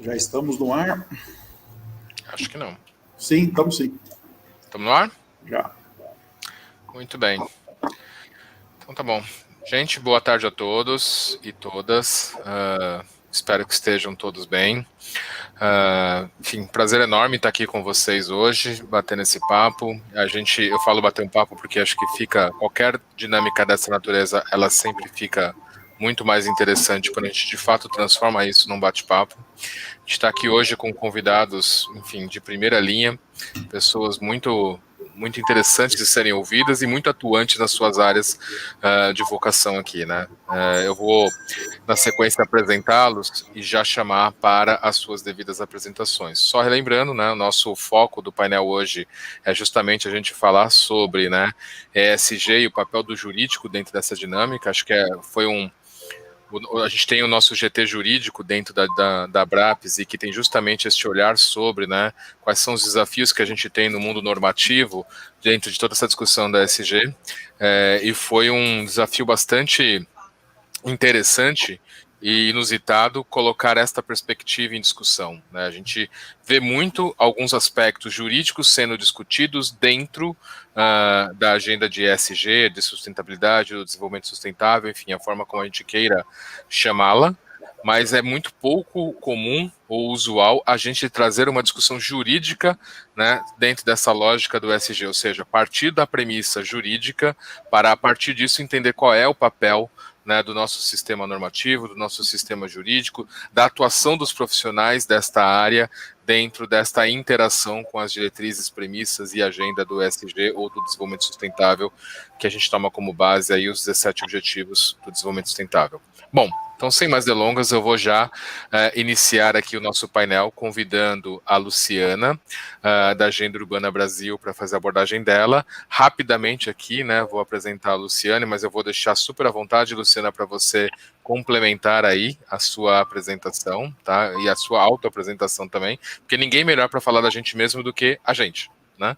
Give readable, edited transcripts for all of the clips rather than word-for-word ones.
Já estamos no ar? Acho que não. Sim, estamos sim. Estamos no ar? Já. Muito bem. Então tá bom. Gente, boa tarde a todos e todas. Espero que estejam todos bem. Enfim, prazer enorme estar aqui com vocês hoje, batendo esse papo. Eu falo bater um papo porque acho que qualquer dinâmica dessa natureza, ela sempre fica muito mais interessante quando a gente de fato transforma isso num bate-papo. A gente está aqui hoje com convidados, enfim, de primeira linha, pessoas muito interessantes de serem ouvidas e muito atuantes nas suas áreas de vocação aqui, né? Eu vou, na sequência, apresentá-los e já chamar para as suas devidas apresentações. Só relembrando, né, o nosso foco do painel hoje é justamente a gente falar sobre, né, ESG e o papel do jurídico dentro dessa dinâmica. Acho que a gente tem o nosso GT jurídico dentro da Abrapes e que tem justamente esse olhar sobre, né, quais são os desafios que a gente tem no mundo normativo dentro de toda essa discussão da ESG, e foi um desafio bastante interessante e inusitado colocar esta perspectiva em discussão, né? A gente vê muito alguns aspectos jurídicos sendo discutidos dentro da agenda de ESG, de sustentabilidade, do desenvolvimento sustentável, enfim, a forma como a gente queira chamá-la, mas é muito pouco comum ou usual a gente trazer uma discussão jurídica, né, dentro dessa lógica do ESG, ou seja, partir da premissa jurídica para, a partir disso, entender qual é o papel, né, do nosso sistema normativo, do nosso sistema jurídico, da atuação dos profissionais desta área dentro desta interação com as diretrizes, premissas e agenda do ESG ou do desenvolvimento sustentável, que a gente toma como base aí os 17 objetivos do desenvolvimento sustentável. Bom, então, sem mais delongas, eu vou já iniciar aqui o nosso painel convidando a Luciana, da Agenda Urbana Brasil, para fazer a abordagem dela. Rapidamente aqui, né, vou apresentar a Luciana, mas eu vou deixar super à vontade, Luciana, para você complementar aí a sua apresentação, tá? E a sua autoapresentação também, porque ninguém melhor para falar da gente mesmo do que a gente, né?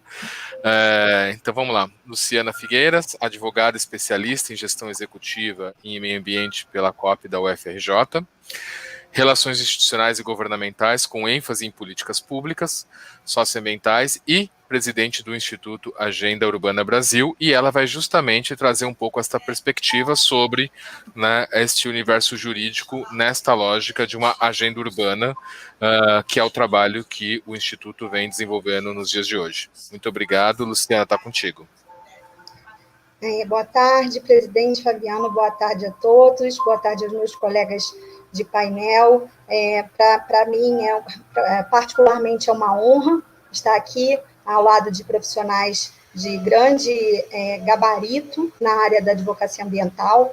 Então vamos lá, Luciana Figueiras, advogada especialista em gestão executiva e em meio ambiente pela COP da UFRJ, relações institucionais e governamentais com ênfase em políticas públicas, socioambientais e presidente do Instituto Agenda Urbana Brasil, e ela vai justamente trazer um pouco esta perspectiva sobre, né, este universo jurídico nesta lógica de uma agenda urbana, que é o trabalho que o Instituto vem desenvolvendo nos dias de hoje. Muito obrigado, Luciana, está contigo. Boa tarde, presidente Fabiano, boa tarde a todos, boa tarde aos meus colegas de painel. Para mim, particularmente, é uma honra estar aqui ao lado de profissionais de grande gabarito na área da advocacia ambiental,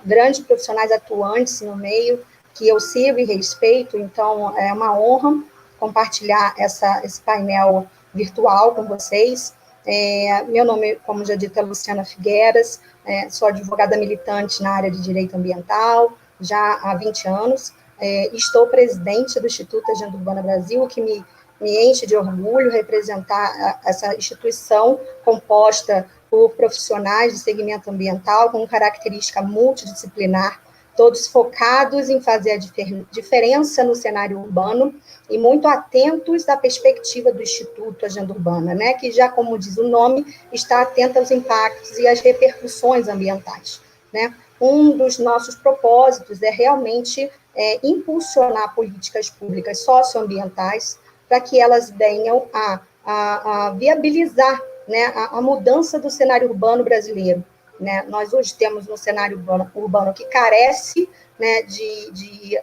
grandes profissionais atuantes no meio, que eu sigo e respeito, então é uma honra compartilhar esse painel virtual com vocês. Meu nome, como já dito, é Luciana Figueiras, sou advogada militante na área de direito ambiental, já há 20 anos, estou presidente do Instituto Agenda Urbana Brasil, o que me enche de orgulho representar essa instituição composta por profissionais de segmento ambiental com característica multidisciplinar, todos focados em fazer a diferença no cenário urbano e muito atentos da perspectiva do Instituto Agenda Urbana, né, que já, como diz o nome, está atento aos impactos e às repercussões ambientais, né. Um dos nossos propósitos é realmente impulsionar políticas públicas socioambientais para que elas venham a viabilizar, né, a mudança do cenário urbano brasileiro, né? Nós hoje temos um cenário urbano que carece, né, de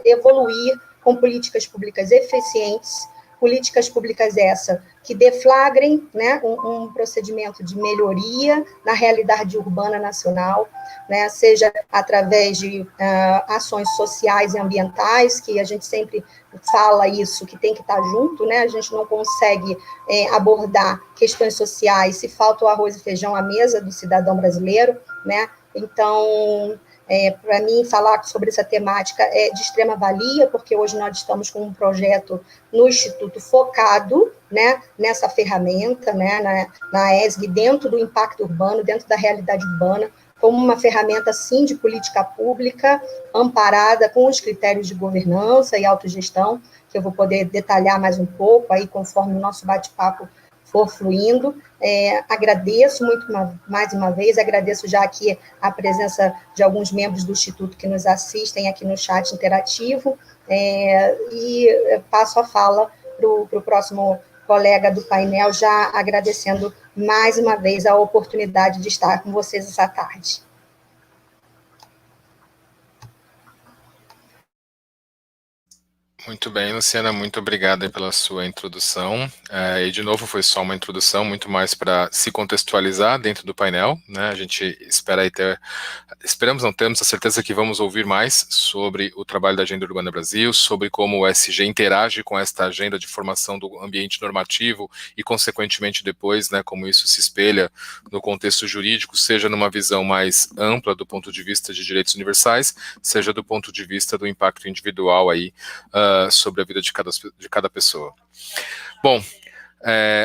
evoluir com políticas públicas eficientes, políticas públicas essa que deflagrem, né, um procedimento de melhoria na realidade urbana nacional, né, seja através de ações sociais e ambientais, que a gente sempre fala isso, que tem que estar junto, né, a gente não consegue abordar questões sociais se falta o arroz e feijão à mesa do cidadão brasileiro, né, então... para mim, falar sobre essa temática é de extrema valia, porque hoje nós estamos com um projeto no Instituto focado, né, nessa ferramenta, né, na ESG, dentro do impacto urbano, dentro da realidade urbana, como uma ferramenta, sim, de política pública, amparada com os critérios de governança e autogestão, que eu vou poder detalhar mais um pouco aí, conforme o nosso bate-papo for fluindo. Agradeço muito mais uma vez, agradeço já aqui a presença de alguns membros do Instituto que nos assistem aqui no chat interativo, e passo a fala para o próximo colega do painel, já agradecendo mais uma vez a oportunidade de estar com vocês essa tarde. Muito bem, Luciana, muito obrigada pela sua introdução. E, de novo, foi só uma introdução, muito mais para se contextualizar dentro do painel, né? A gente espera aí esperamos, não temos a certeza que vamos ouvir mais sobre o trabalho da Agenda Urbana Brasil, sobre como o SG interage com esta agenda de formação do ambiente normativo e, consequentemente, depois, né, como isso se espelha no contexto jurídico, seja numa visão mais ampla do ponto de vista de direitos universais, seja do ponto de vista do impacto individual aí, sobre a vida de cada pessoa. Bom,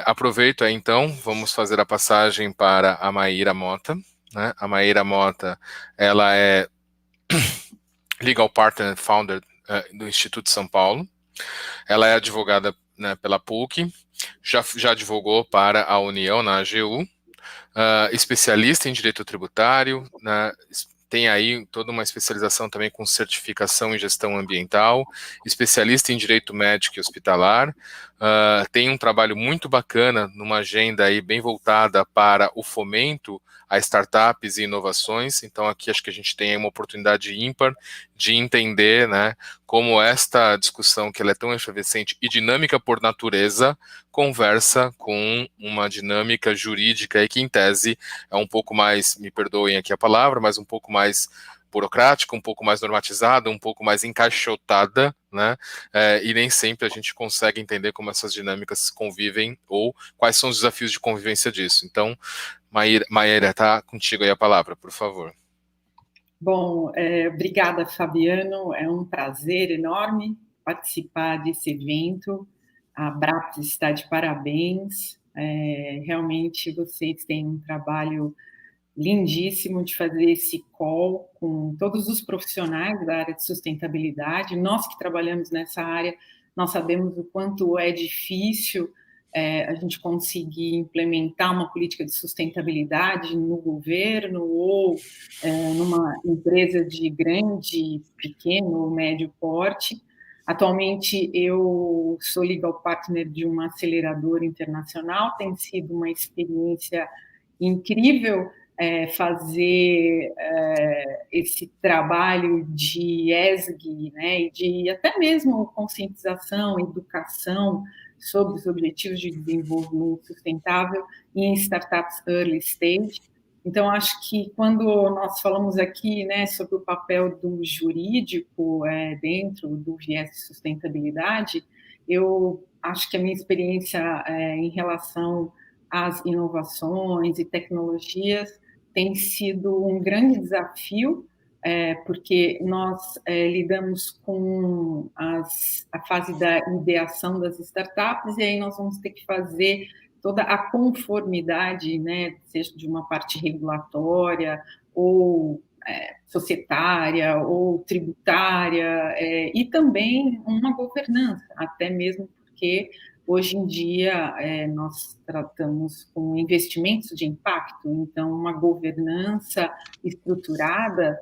aproveito aí então, vamos fazer a passagem para a Maíra Mota, né? A Maíra Mota, ela é Legal Partner Founder do Instituto de São Paulo, ela é advogada, né, pela PUC, já advogou para a União na AGU, especialista em direito tributário, né, tem aí toda uma especialização também com certificação em gestão ambiental, especialista em direito médico e hospitalar, tem um trabalho muito bacana numa agenda aí bem voltada para o fomento a startups e inovações. Então aqui acho que a gente tem aí uma oportunidade ímpar de entender, né, como esta discussão, que ela é tão efervescente e dinâmica por natureza, conversa com uma dinâmica jurídica e que, em tese, é um pouco mais, me perdoem aqui a palavra, mas um pouco mais burocrática, um pouco mais normatizada, um pouco mais encaixotada, né? E nem sempre a gente consegue entender como essas dinâmicas convivem ou quais são os desafios de convivência disso. Então, Maíra, tá contigo aí a palavra, por favor. Bom, obrigada, Fabiano. É um prazer enorme participar desse evento. A BRAPS está de parabéns. Realmente vocês têm um trabalho lindíssimo de fazer esse call com todos os profissionais da área de sustentabilidade. Nós que trabalhamos nessa área, nós sabemos o quanto é difícil a gente conseguir implementar uma política de sustentabilidade no governo ou numa empresa de grande, pequeno ou médio porte. Atualmente, eu sou legal partner de uma aceleradora internacional, tem sido uma experiência incrível fazer esse trabalho de ESG, né, e de até mesmo conscientização, educação sobre os objetivos de desenvolvimento sustentável em startups early stage. Então, acho que quando nós falamos aqui, né, sobre o papel do jurídico dentro do viés de sustentabilidade, eu acho que a minha experiência em relação às inovações e tecnologias tem sido um grande desafio, porque nós lidamos com a fase da ideação das startups, e aí nós vamos ter que fazer toda a conformidade, né, seja de uma parte regulatória ou societária ou tributária, e também uma governança, até mesmo porque hoje em dia nós tratamos com investimentos de impacto, então uma governança estruturada,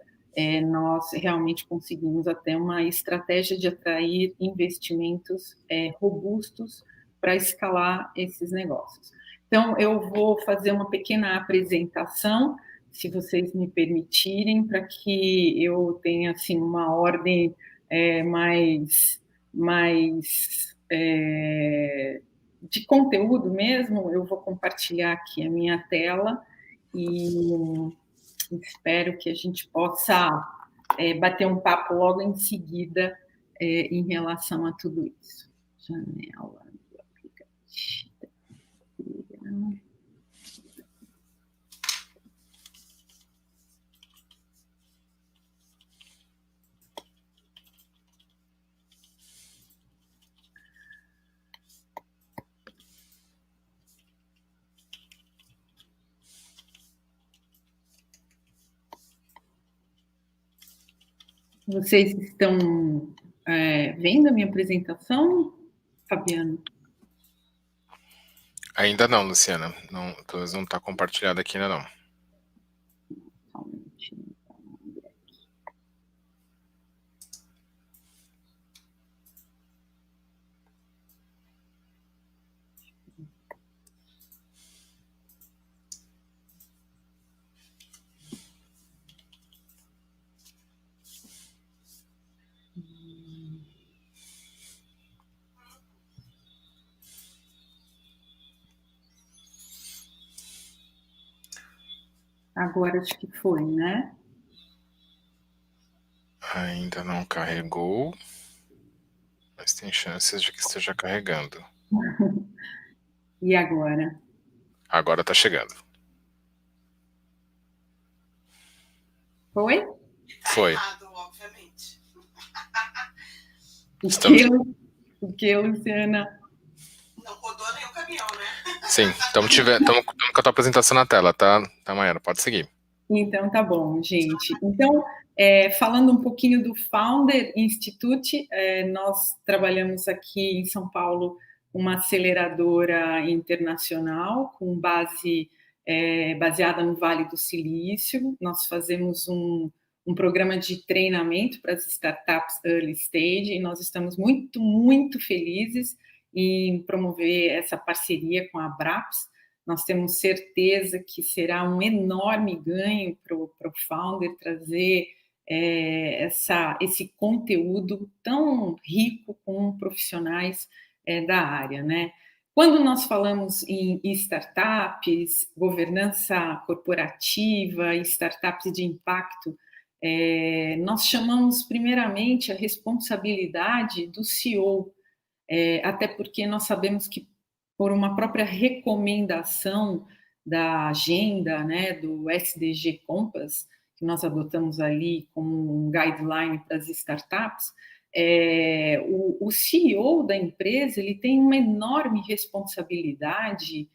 nós realmente conseguimos até uma estratégia de atrair investimentos robustos para escalar esses negócios. Então, eu vou fazer uma pequena apresentação, se vocês me permitirem, para que eu tenha assim uma ordem mais de conteúdo mesmo. Eu vou compartilhar aqui a minha tela e espero que a gente possa bater um papo logo em seguida em relação a tudo isso. Janela do aplicativo. Vocês estão vendo a minha apresentação, Fabiano? Ainda não, Luciana. Não, talvez não está compartilhado aqui ainda não. Agora acho que foi, né? Ainda não carregou, mas tem chances de que esteja carregando. E agora? Agora está chegando. Foi? Foi. Obviamente. O que, Luciana? Não rodou nem o caminhão, né? Sim, estamos com a tua apresentação na tela, tá, Mayara? Pode seguir. Então, tá bom, gente. Então, falando um pouquinho do Founder Institute, nós trabalhamos aqui em São Paulo uma aceleradora internacional com base baseada no Vale do Silício. Nós fazemos um programa de treinamento para as startups early stage e nós estamos muito, muito felizes em promover essa parceria com a Abraps. Nós temos certeza que será um enorme ganho para o founder trazer esse conteúdo tão rico com profissionais da área, né? Quando nós falamos em startups, governança corporativa, startups de impacto, nós chamamos primeiramente a responsabilidade do CEO, até porque nós sabemos que por uma própria recomendação da agenda, né, do SDG Compass, que nós adotamos ali como um guideline para as startups, o CEO da empresa ele tem uma enorme responsabilidade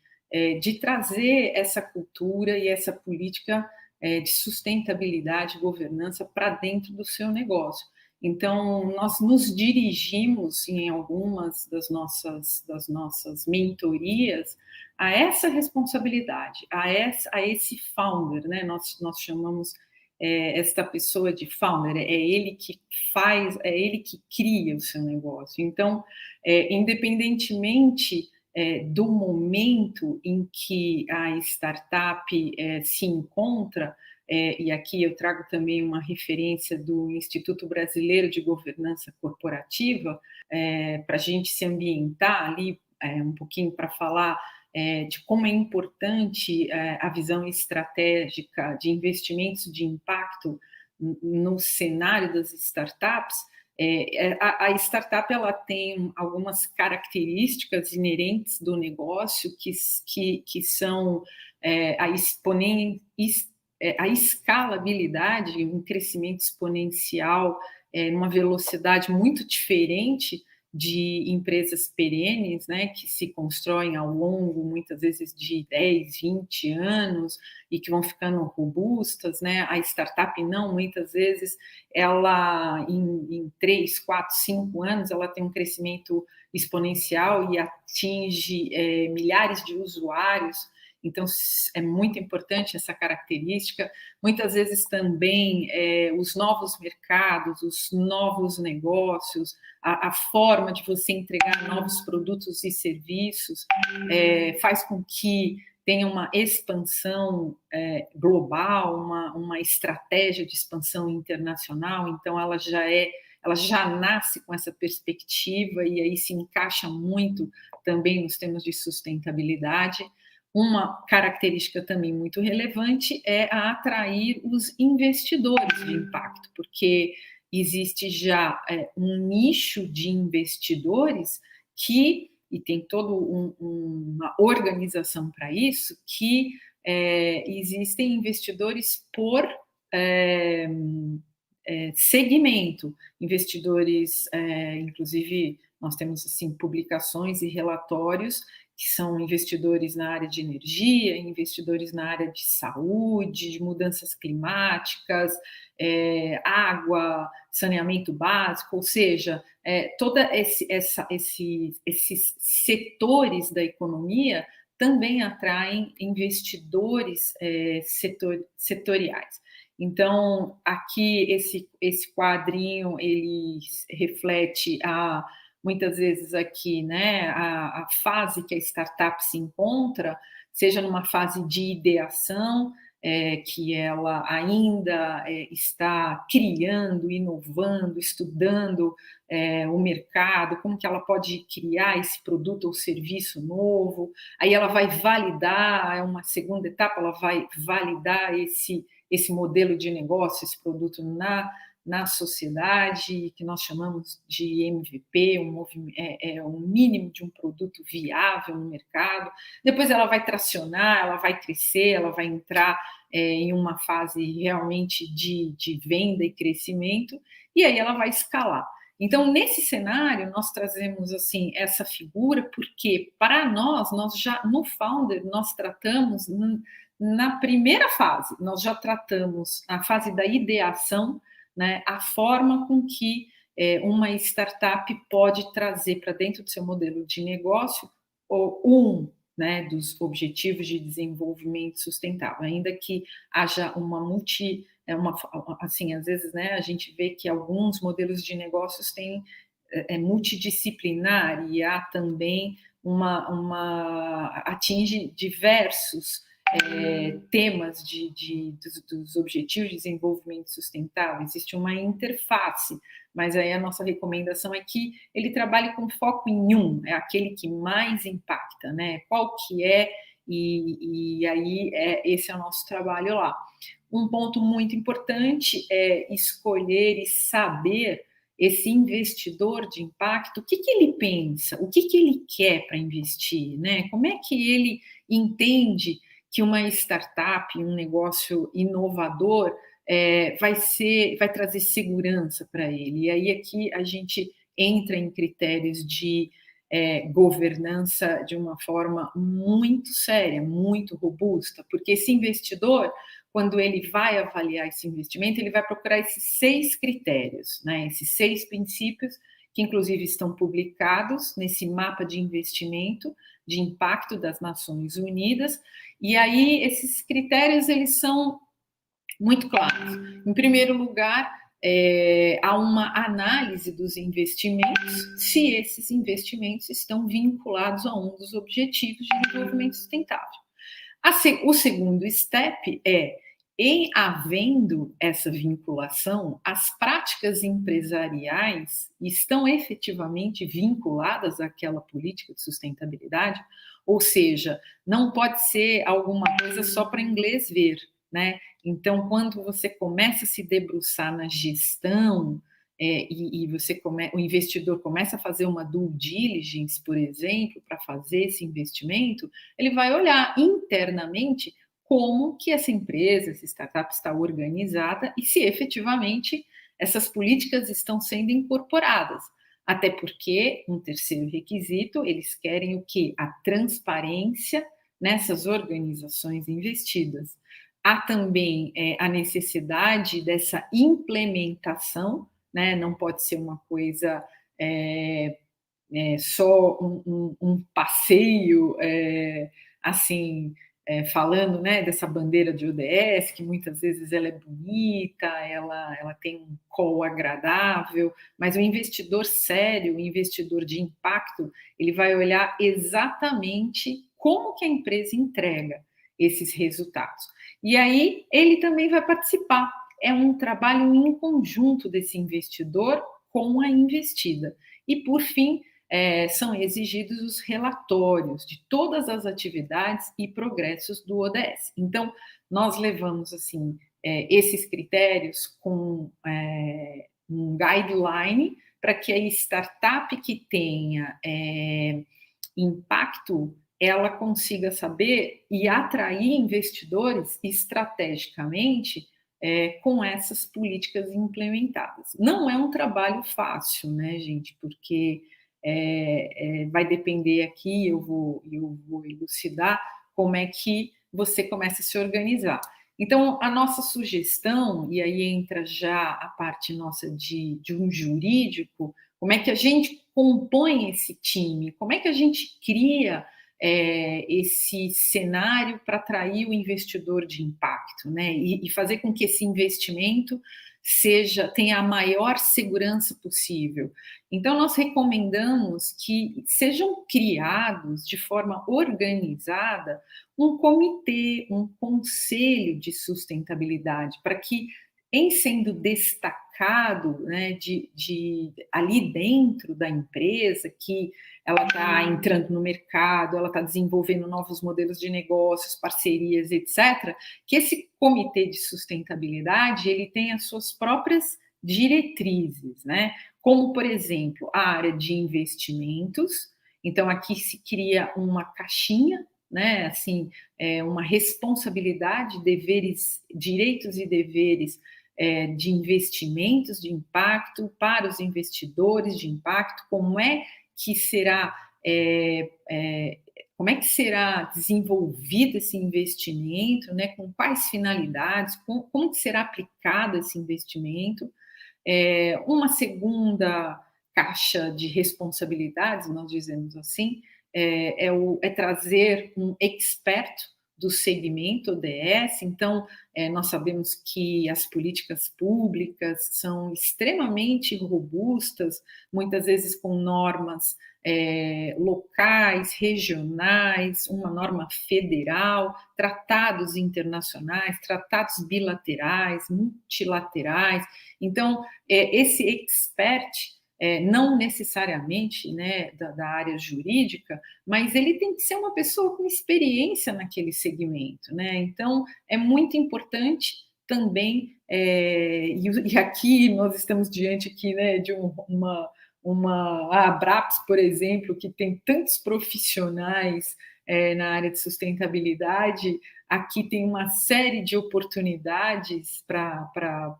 de trazer essa cultura e essa política de sustentabilidade e governança para dentro do seu negócio. Então, nós nos dirigimos em algumas das nossas mentorias a essa responsabilidade, a esse founder, né? Nós chamamos esta pessoa de founder, é ele que faz, é ele que cria o seu negócio. Então, independentemente do momento em que a startup se encontra, e aqui eu trago também uma referência do Instituto Brasileiro de Governança Corporativa, para a gente se ambientar ali um pouquinho para falar de como é importante a visão estratégica de investimentos de impacto no cenário das startups. A startup ela tem algumas características inerentes do negócio que são a escalabilidade, um crescimento exponencial, numa velocidade muito diferente de empresas perenes, né, que se constroem ao longo, muitas vezes, de 10, 20 anos e que vão ficando robustas, né? A startup não, muitas vezes, ela em 3, 4, 5 anos, ela tem um crescimento exponencial e atinge milhares de usuários. Então, é muito importante essa característica. Muitas vezes também os novos mercados, os novos negócios, a forma de você entregar novos produtos e serviços faz com que tenha uma expansão global, uma estratégia de expansão internacional. Então, ela já nasce com essa perspectiva e aí se encaixa muito também nos temas de sustentabilidade. Uma característica também muito relevante é a atrair os investidores de impacto, porque existe já um nicho de investidores e tem toda uma organização para isso, que existem investidores por segmento, investidores, inclusive nós temos assim publicações e relatórios que são investidores na área de energia, investidores na área de saúde, de mudanças climáticas, água, saneamento básico, ou seja, todos esses setores da economia também atraem investidores setoriais. Então, aqui, esse quadrinho, ele reflete muitas vezes aqui, né, a fase que a startup se encontra, seja numa fase de ideação, que ela ainda está criando, inovando, estudando o mercado, como que ela pode criar esse produto ou serviço novo, aí ela vai validar, uma segunda etapa, ela vai validar esse modelo de negócio, esse produto na sociedade, que nós chamamos de MVP, um mínimo de um produto viável no mercado. Depois ela vai tracionar, ela vai crescer, ela vai entrar em uma fase realmente de venda e crescimento, e aí ela vai escalar. Então, nesse cenário, nós trazemos assim essa figura, porque para nós já no Founder, nós tratamos na primeira fase, nós já tratamos a fase da ideação, né, a forma com que uma startup pode trazer para dentro do seu modelo de negócio né, dos objetivos de desenvolvimento sustentável, ainda que haja assim, às vezes, né, a gente vê que alguns modelos de negócios têm multidisciplinar e há também atinge diversos temas dos Objetivos de Desenvolvimento Sustentável, existe uma interface, mas aí a nossa recomendação é que ele trabalhe com foco em é aquele que mais impacta, né? Qual que é, e aí esse é o nosso trabalho lá. Um ponto muito importante é escolher e saber esse investidor de impacto, o que ele pensa, o que ele quer para investir, né? Como é que ele entende que uma startup, um negócio inovador vai trazer segurança para ele. E aí aqui a gente entra em critérios de governança de uma forma muito séria, muito robusta, porque esse investidor, quando ele vai avaliar esse investimento, ele vai procurar esses 6 critérios, né? Esses 6 princípios que inclusive estão publicados nesse mapa de investimento de impacto das Nações Unidas, e aí esses critérios eles são muito claros. Em primeiro lugar, há uma análise dos investimentos, se esses investimentos estão vinculados a um dos objetivos de desenvolvimento sustentável. O segundo step em havendo essa vinculação, as práticas empresariais estão efetivamente vinculadas àquela política de sustentabilidade, ou seja, não pode ser alguma coisa só para inglês ver, né? Então, quando você começa a se debruçar na gestão o investidor começa a fazer uma due diligence, por exemplo, para fazer esse investimento, ele vai olhar internamente como que essa empresa, essa startup está organizada e se efetivamente essas políticas estão sendo incorporadas. Até porque, um terceiro requisito, eles querem o quê? A transparência nessas organizações investidas. Há também a necessidade dessa implementação, né? Não pode ser uma coisa só um passeio, assim, falando, né, dessa bandeira de ODS, que muitas vezes ela é bonita, ela tem um call agradável, mas o investidor sério, o investidor de impacto, ele vai olhar exatamente como que a empresa entrega esses resultados. E aí ele também vai participar. É um trabalho em conjunto desse investidor com a investida. E, por fim, são exigidos os relatórios de todas as atividades e progressos do ODS. Então, nós levamos assim esses critérios com um guideline para que a startup que tenha impacto ela consiga saber e atrair investidores estrategicamente com essas políticas implementadas. Não é um trabalho fácil, né, gente? Porque vai depender aqui, eu vou elucidar como é que você começa a se organizar. Então, a nossa sugestão, e aí entra já a parte nossa de um jurídico, como é que a gente compõe esse time, como é que a gente cria esse cenário para atrair o investidor de impacto, né? E fazer com que esse investimento tenha a maior segurança possível. Então, nós recomendamos que sejam criados de forma organizada um comitê, um conselho de sustentabilidade, para que, em sendo destacado, né, ali dentro da empresa, que ela está entrando no mercado, ela está desenvolvendo novos modelos de negócios, parcerias, etc., que esse comitê de sustentabilidade ele tem as suas próprias diretrizes, né? Como, por exemplo, a área de investimentos. Então, aqui se cria uma caixinha, né? Assim, uma responsabilidade, deveres, direitos e deveres de investimentos de impacto para os investidores de impacto, como é que será desenvolvido esse investimento, né? Com quais finalidades, como que será aplicado esse investimento. Uma segunda caixa de responsabilidades, nós dizemos assim, é trazer um expert do segmento ODS. Então, nós sabemos que as políticas públicas são extremamente robustas, muitas vezes com normas locais, regionais, uma norma federal, tratados internacionais, tratados bilaterais, multilaterais. Então, esse expert, não necessariamente, né, da área jurídica, mas ele tem que ser uma pessoa com experiência naquele segmento, né? Então, é muito importante também, e aqui nós estamos diante aqui, né, de a Abraps, por exemplo, que tem tantos profissionais na área de sustentabilidade. Aqui tem uma série de oportunidades para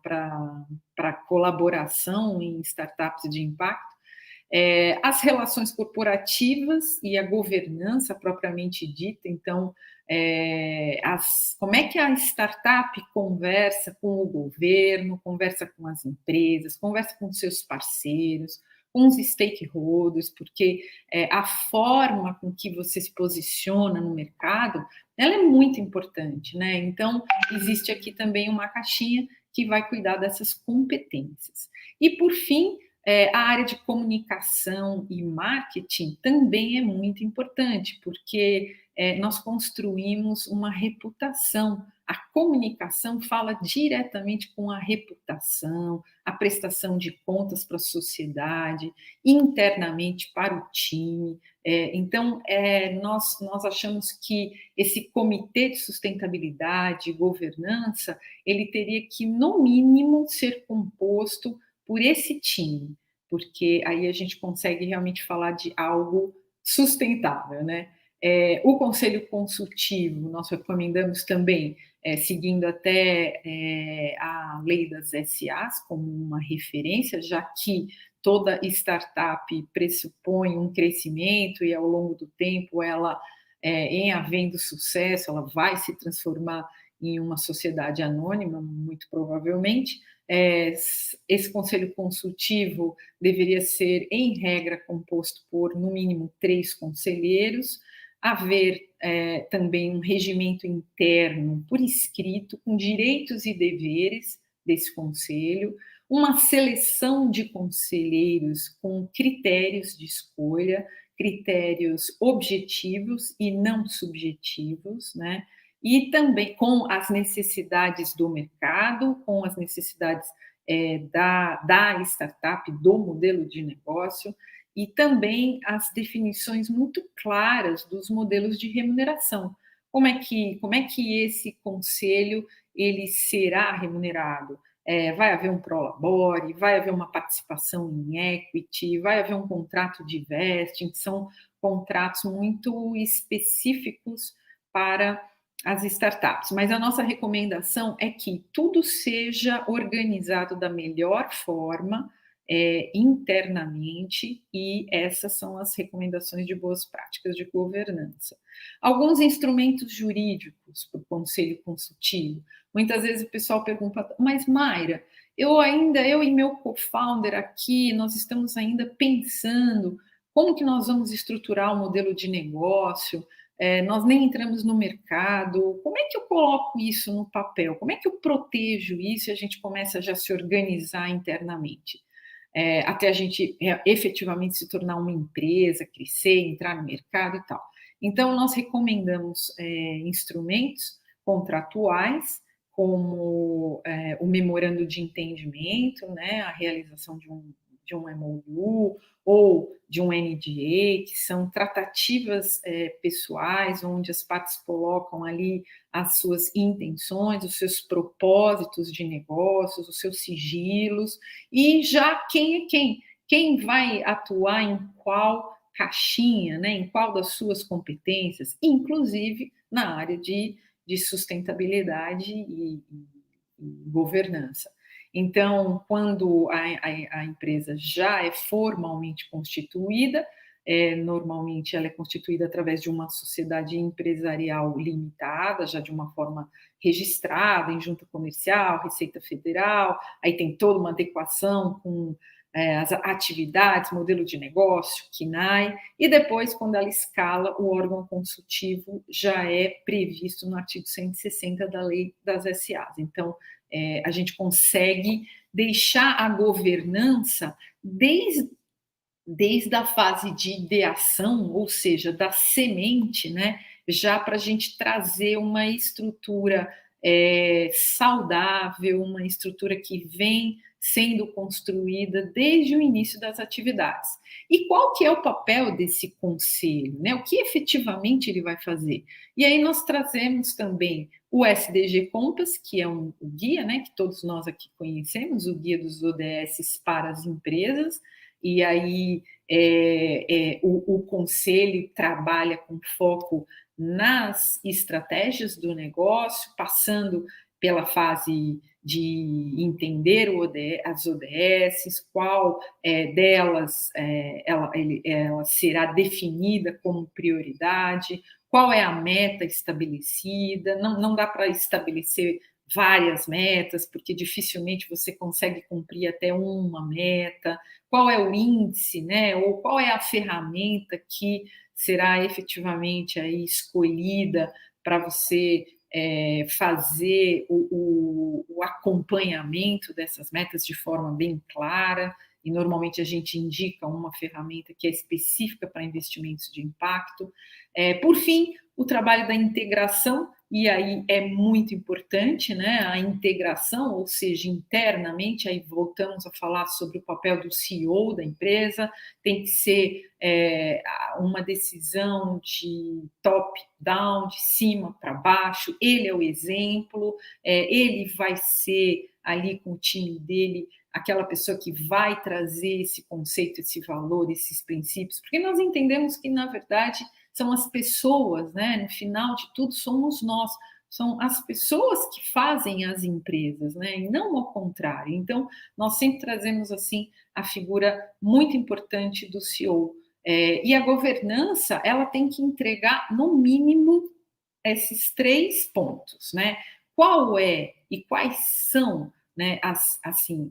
colaboração em startups de impacto. As relações corporativas e a governança propriamente dita. Então, como é que a startup conversa com o governo, conversa com as empresas, conversa com seus parceiros, com os stakeholders, porque a forma com que você se posiciona no mercado, ela é muito importante, né? Então, existe aqui também uma caixinha que vai cuidar dessas competências. E, por fim, a área de comunicação e marketing também é muito importante, porque nós construímos uma reputação. A comunicação fala diretamente com a reputação, a prestação de contas para a sociedade, internamente para o time. Então, nós achamos que esse comitê de sustentabilidade e governança, ele teria que, no mínimo, ser composto por esse time, porque aí a gente consegue realmente falar de algo sustentável, né? O Conselho Consultivo, nós recomendamos também, seguindo até a lei das SAs como uma referência, já que toda startup pressupõe um crescimento e, ao longo do tempo, ela, em havendo sucesso, ela vai se transformar em uma sociedade anônima, muito provavelmente. Esse conselho consultivo deveria ser, em regra, composto por, no mínimo, 3 conselheiros, haver também um regimento interno por escrito, com direitos e deveres desse conselho, uma seleção de conselheiros com critérios de escolha, critérios objetivos e não subjetivos, né? E também com as necessidades do mercado, com as necessidades da startup, do modelo de negócio, e também as definições muito claras dos modelos de remuneração. Como é que esse conselho ele será remunerado? Vai haver um prolabore, vai haver uma participação em equity, vai haver um contrato de vesting, que são contratos muito específicos para as startups. Mas a nossa recomendação é que tudo seja organizado da melhor forma, internamente, e essas são as recomendações de boas práticas de governança. Alguns instrumentos jurídicos para o Conselho Consultivo. Muitas vezes o pessoal pergunta, mas Mayra, eu e meu co-founder aqui, nós estamos ainda pensando como que nós vamos estruturar o modelo de negócio, nós nem entramos no mercado, como é que eu coloco isso no papel? Como é que eu protejo isso e a gente começa já a se organizar internamente? Até a gente efetivamente se tornar uma empresa, crescer, entrar no mercado e tal. Então, nós recomendamos instrumentos contratuais, como o memorando de entendimento, né, a realização de um MOU ou de um NDA, que são tratativas pessoais, onde as partes colocam ali as suas intenções, os seus propósitos de negócios, os seus sigilos, e já quem vai atuar em qual caixinha, né, em qual das suas competências, inclusive na área de sustentabilidade e governança. Então, quando a empresa já é formalmente constituída, normalmente ela é constituída através de uma sociedade empresarial limitada, já de uma forma registrada em junta comercial, Receita Federal, aí tem toda uma adequação com as atividades, modelo de negócio, KNAI, e depois, quando ela escala, o órgão consultivo já é previsto no artigo 160 da Lei das SAs. Então, a gente consegue deixar a governança desde a fase de ideação, ou seja, da semente, né, já para a gente trazer uma estrutura saudável, uma estrutura que vem sendo construída desde o início das atividades. E qual que é o papel desse conselho, né? O que efetivamente ele vai fazer? E aí nós trazemos também o SDG Compass, que é o guia, né, que todos nós aqui conhecemos, o guia dos ODS para as empresas, e aí o conselho trabalha com foco nas estratégias do negócio, passando pela fase de entender as ODS, qual delas ela será definida como prioridade, qual é a meta estabelecida. Não dá para estabelecer várias metas, porque dificilmente você consegue cumprir até uma meta. Qual é o índice, né? Ou qual é a ferramenta que será efetivamente aí escolhida para você fazer o acompanhamento dessas metas de forma bem clara, e normalmente a gente indica uma ferramenta que é específica para investimentos de impacto. Por fim, o trabalho da integração, e aí é muito importante, né, a integração, ou seja, internamente, aí voltamos a falar sobre o papel do CEO da empresa, tem que ser uma decisão de top-down, de cima para baixo, ele é o exemplo, ele vai ser ali com o time dele aquela pessoa que vai trazer esse conceito, esse valor, esses princípios, porque nós entendemos que, na verdade, são as pessoas, né? No final de tudo, somos nós, são as pessoas que fazem as empresas, né? E não ao contrário. Então, nós sempre trazemos, assim, a figura muito importante do CEO. E a governança, ela tem que entregar, no mínimo, esses 3 pontos, né? Qual é e quais são, né,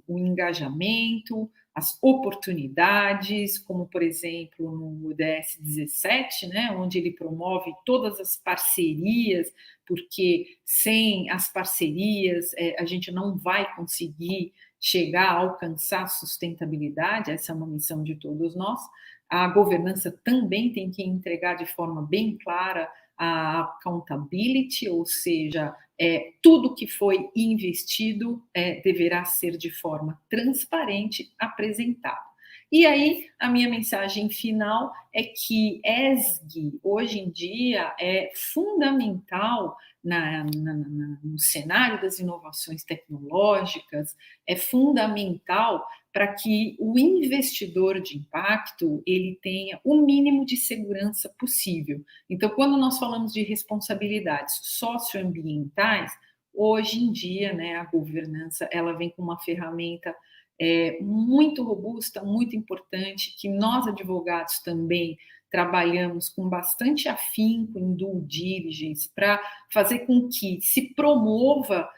o engajamento, as oportunidades, como, por exemplo, no ODS 17, né, onde ele promove todas as parcerias, porque sem as parcerias a gente não vai conseguir chegar a alcançar a sustentabilidade, essa é uma missão de todos nós. A governança também tem que entregar de forma bem clara a accountability, ou seja, tudo que foi investido deverá ser de forma transparente apresentado. E aí, a minha mensagem final é que ESG, hoje em dia, é fundamental no cenário das inovações tecnológicas, é fundamental para que o investidor de impacto ele tenha o mínimo de segurança possível. Então, quando nós falamos de responsabilidades socioambientais, hoje em dia, né, a governança ela vem com uma ferramenta muito robusta, muito importante, que nós advogados também trabalhamos com bastante afinco em due diligence para fazer com que se promova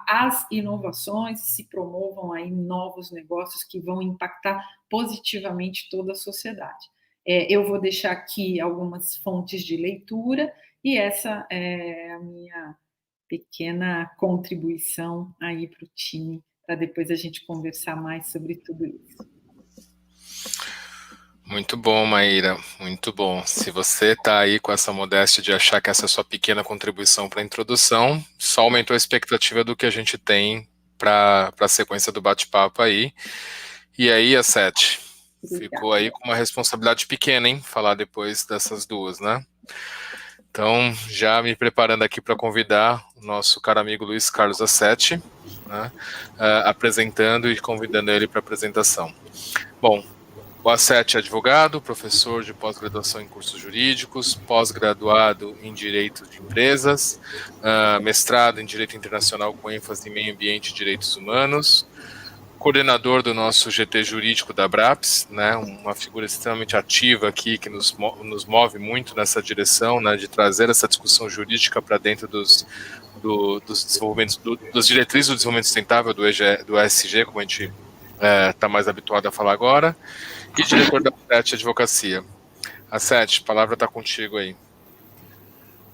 as inovações, se promovam aí novos negócios que vão impactar positivamente toda a sociedade. Eu vou deixar aqui algumas fontes de leitura e essa é a minha pequena contribuição aí para o time, para depois a gente conversar mais sobre tudo isso. Muito bom, Maíra, muito bom. Se você está aí com essa modéstia de achar que essa é a sua pequena contribuição para a introdução, só aumentou a expectativa do que a gente tem para a sequência do bate-papo aí. E aí, a Sete, ficou aí com uma responsabilidade pequena, hein? Falar depois dessas duas, né? Então, já me preparando aqui para convidar o nosso caro amigo Luiz Carlos Assetti, né, apresentando e convidando ele para a apresentação. Bom, o Assetti é advogado, professor de pós-graduação em cursos jurídicos, pós-graduado em Direito de Empresas, mestrado em Direito Internacional com ênfase em Meio Ambiente e Direitos Humanos, coordenador do nosso GT jurídico da Abraps, né, uma figura extremamente ativa aqui, que nos move muito nessa direção, né, de trazer essa discussão jurídica para dentro dos desenvolvimentos, das diretrizes do desenvolvimento sustentável do ESG, como a gente está mais habituado a falar agora, e diretor da Assetti Advocacia. Assetti, a palavra está contigo aí.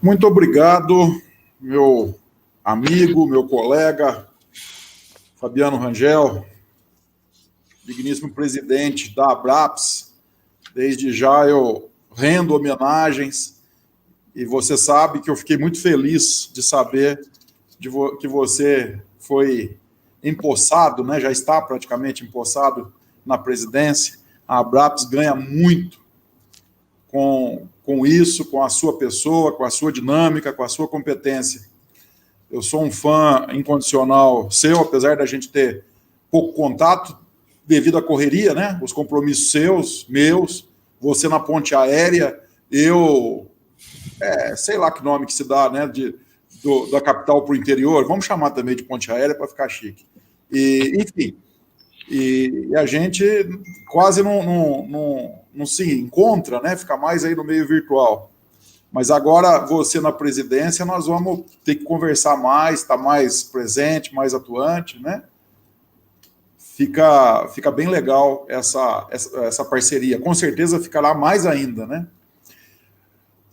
Muito obrigado, meu amigo, meu colega, Fabiano Rangel, digníssimo presidente da Abraps. Desde já eu rendo homenagens e você sabe que eu fiquei muito feliz de saber que você foi empossado, né, já está praticamente empossado na presidência. A Abraps ganha muito com isso, com a sua pessoa, com a sua dinâmica, com a sua competência. Eu sou um fã incondicional seu, apesar da gente ter pouco contato, devido à correria, né? Os compromissos seus, meus, você na ponte aérea, eu, sei lá que nome que se dá, né? Da capital para o interior, vamos chamar também de ponte aérea para ficar chique. Enfim, e a gente quase não se encontra, né? Fica mais aí no meio virtual. Mas agora, você na presidência, nós vamos ter que conversar mais, estar mais presente, mais atuante, né? Fica bem legal essa parceria. Com certeza ficará mais ainda, né?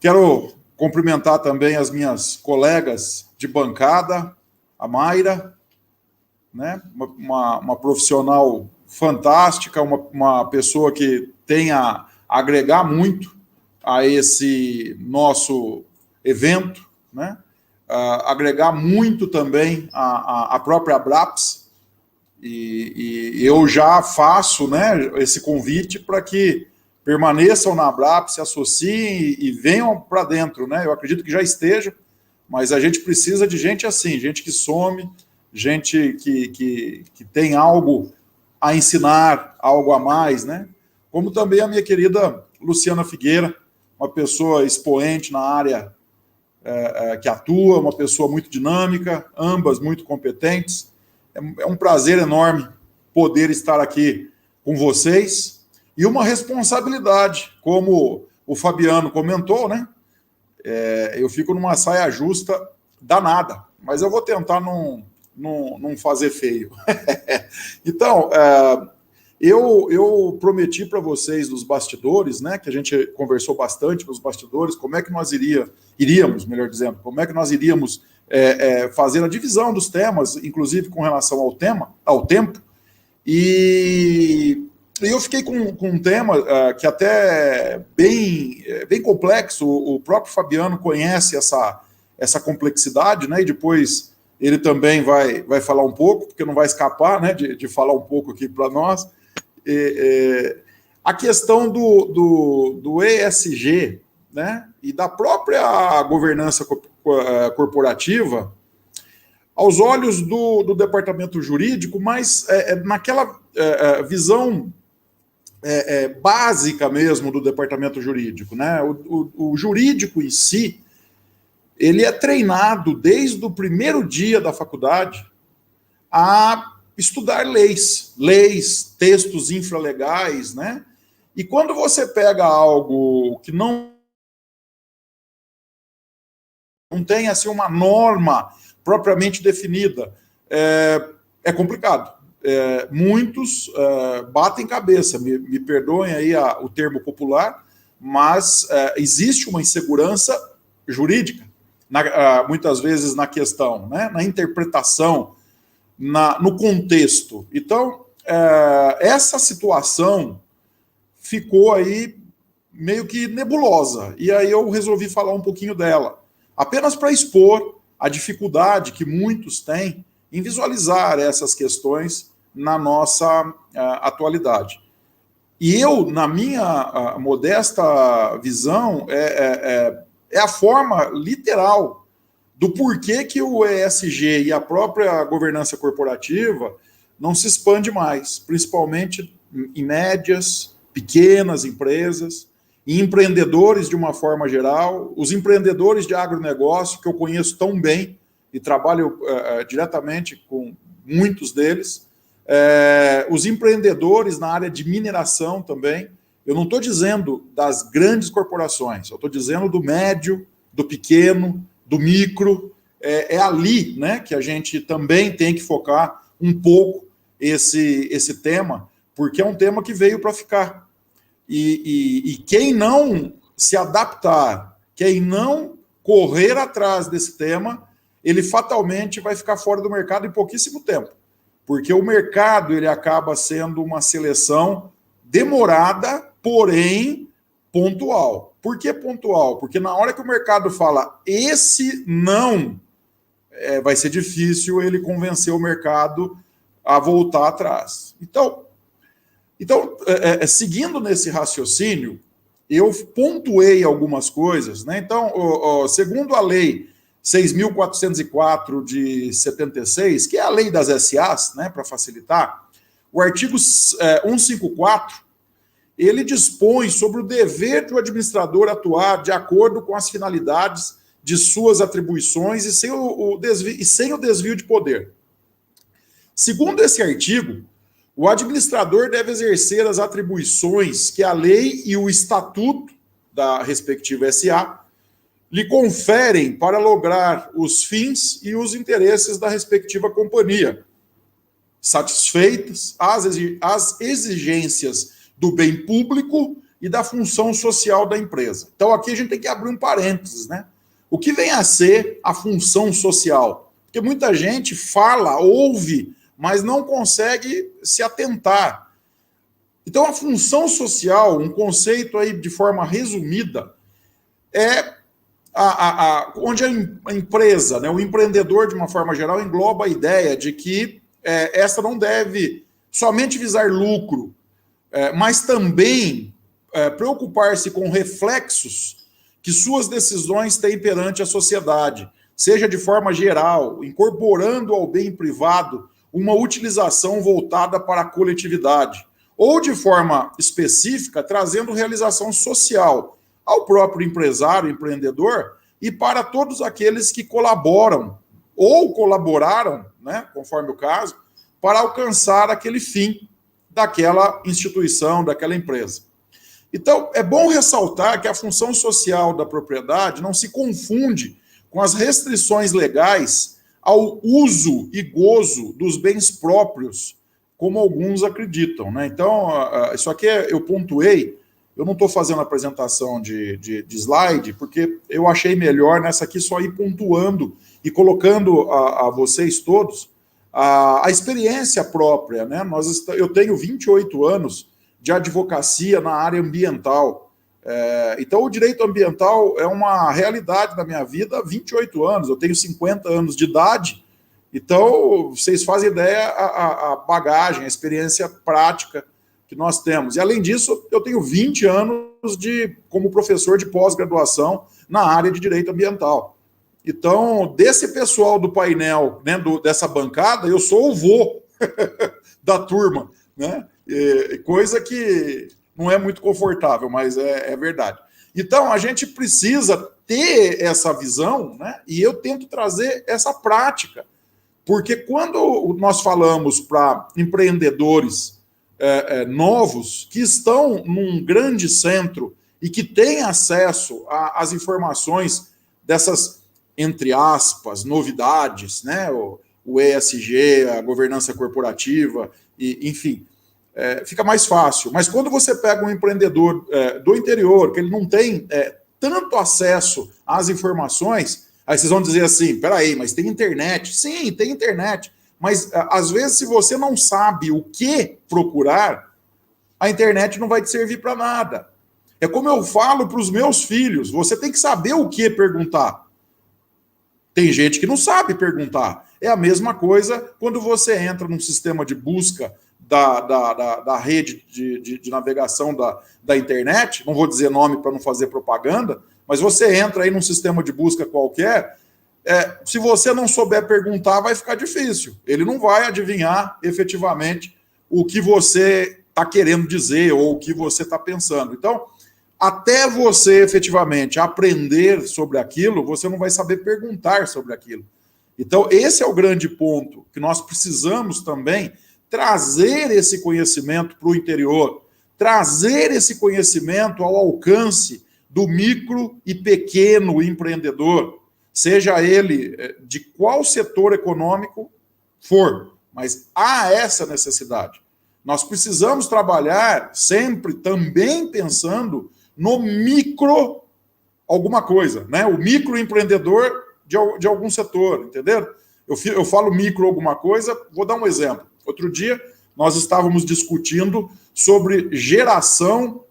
Quero cumprimentar também as minhas colegas de bancada, a Mayra, né? Uma profissional fantástica, uma pessoa que tem a agregar muito a esse nosso evento, né? Agregar muito também a própria Abraps, e eu já faço, né, esse convite para que permaneçam na Abraps, se associem e venham para dentro, né? Eu acredito que já esteja, mas a gente precisa de gente assim, gente que some, gente que tem algo a ensinar, algo a mais, né? Como também a minha querida Luciana Figueira, uma pessoa expoente na área que atua, uma pessoa muito dinâmica, ambas muito competentes. É um prazer enorme poder estar aqui com vocês e uma responsabilidade, como o Fabiano comentou, né? Eu fico numa saia justa danada, mas eu vou tentar não fazer feio. Então, eu prometi para vocês nos bastidores, né, que a gente conversou bastante nos bastidores, como é que nós iríamos, melhor dizendo, como é que nós iríamos fazer a divisão dos temas, inclusive com relação ao tempo, e eu fiquei com um tema que até é bem complexo. O próprio Fabiano conhece essa complexidade, né, e depois ele também vai falar um pouco, porque não vai escapar, né, de falar um pouco aqui para nós. A questão do ESG, né, e da própria governança corporativa, aos olhos do departamento jurídico, mas naquela visão básica mesmo do departamento jurídico, né? O jurídico em si, ele é treinado desde o primeiro dia da faculdade a estudar leis, textos infralegais, né? E quando você pega algo que não tem assim uma norma propriamente definida, é complicado. Muitos batem cabeça, me perdoem aí o termo popular, mas existe uma insegurança jurídica, muitas vezes na questão, né, na interpretação, no contexto. Então, essa situação ficou aí meio que nebulosa, e aí eu resolvi falar um pouquinho dela, apenas para expor a dificuldade que muitos têm em visualizar essas questões na nossa atualidade. E eu, na minha modesta visão, é a forma literal do porquê que o ESG e a própria governança corporativa não se expande mais, principalmente em médias, pequenas empresas, e empreendedores de uma forma geral, os empreendedores de agronegócio, que eu conheço tão bem e trabalho diretamente com muitos deles, os empreendedores na área de mineração também. Eu não estou dizendo das grandes corporações, eu estou dizendo do médio, do pequeno, do micro. É ali, né, que a gente também tem que focar um pouco esse tema, porque é um tema que veio para ficar. E quem não se adaptar, quem não correr atrás desse tema, ele fatalmente vai ficar fora do mercado em pouquíssimo tempo. Porque o mercado ele acaba sendo uma seleção demorada, porém pontual. Por que pontual? Porque na hora que o mercado fala esse não, vai ser difícil ele convencer o mercado a voltar atrás. Então seguindo nesse raciocínio, eu pontuei algumas coisas, né? Então, segundo a lei 6.404 de 76, que é a lei das SAs, né, para facilitar, o artigo 154, ele dispõe sobre o dever do administrador atuar de acordo com as finalidades de suas atribuições e sem o desvio de poder. Segundo esse artigo, o administrador deve exercer as atribuições que a lei e o estatuto da respectiva SA lhe conferem para lograr os fins e os interesses da respectiva companhia, satisfeitas as exigências do bem público e da função social da empresa. Então, aqui a gente tem que abrir um parênteses, né? O que vem a ser a função social? Porque muita gente fala, ouve, mas não consegue se atentar. Então, a função social, um conceito aí de forma resumida, é onde a empresa, né, o empreendedor, de uma forma geral, engloba a ideia de que essa não deve somente visar lucro, mas também preocupar-se com reflexos que suas decisões têm perante a sociedade, seja de forma geral, incorporando ao bem privado uma utilização voltada para a coletividade, ou de forma específica, trazendo realização social ao próprio empresário, empreendedor, e para todos aqueles que colaboram ou colaboraram, né, conforme o caso, para alcançar aquele fim daquela instituição, daquela empresa. Então, é bom ressaltar que a função social da propriedade não se confunde com as restrições legais ao uso e gozo dos bens próprios, como alguns acreditam, né? Então, isso aqui eu pontuei, eu não estou fazendo apresentação de slide, porque eu achei melhor nessa aqui só ir pontuando e colocando a vocês todos a experiência própria, né? Eu tenho 28 anos de advocacia na área ambiental. Então, o direito ambiental é uma realidade na minha vida há 28 anos. Eu tenho 50 anos de idade, então vocês fazem ideia a bagagem, a experiência prática que nós temos. E, além disso, eu tenho 20 anos como professor de pós-graduação na área de direito ambiental. Então, desse pessoal do painel, né, dessa bancada, eu sou o vô da turma, né? Coisa que não é muito confortável, mas é verdade. Então, a gente precisa ter essa visão, né? E eu tento trazer essa prática Porque quando nós falamos para empreendedores novos que estão num grande centro e que têm acesso às informações dessas, entre aspas, novidades, né? O ESG, a governança corporativa, enfim, fica mais fácil. Mas quando você pega um empreendedor do interior, que ele não tem tanto acesso às informações, aí vocês vão dizer assim, peraí, mas tem internet. Sim, tem internet. Mas, às vezes, se você não sabe o que procurar, a internet não vai te servir para nada. É como eu falo para os meus filhos, você tem que saber o que perguntar. Tem gente que não sabe perguntar. É a mesma coisa quando você entra num sistema de busca da rede de navegação da internet, não vou dizer nome para não fazer propaganda, mas você entra aí num sistema de busca qualquer, se você não souber perguntar, vai ficar difícil. Ele não vai adivinhar efetivamente o que você está querendo dizer ou o que você está pensando. Então, até você efetivamente aprender sobre aquilo, você não vai saber perguntar sobre aquilo. Então, esse é o grande ponto, que nós precisamos também trazer esse conhecimento para o interior, trazer esse conhecimento ao alcance do micro e pequeno empreendedor, seja ele de qual setor econômico for, mas há essa necessidade. Nós precisamos trabalhar sempre também pensando no micro alguma coisa, né? O microempreendedor de algum setor, entendeu? Eu falo micro alguma coisa, vou dar um exemplo. Outro dia, nós estávamos discutindo sobre geração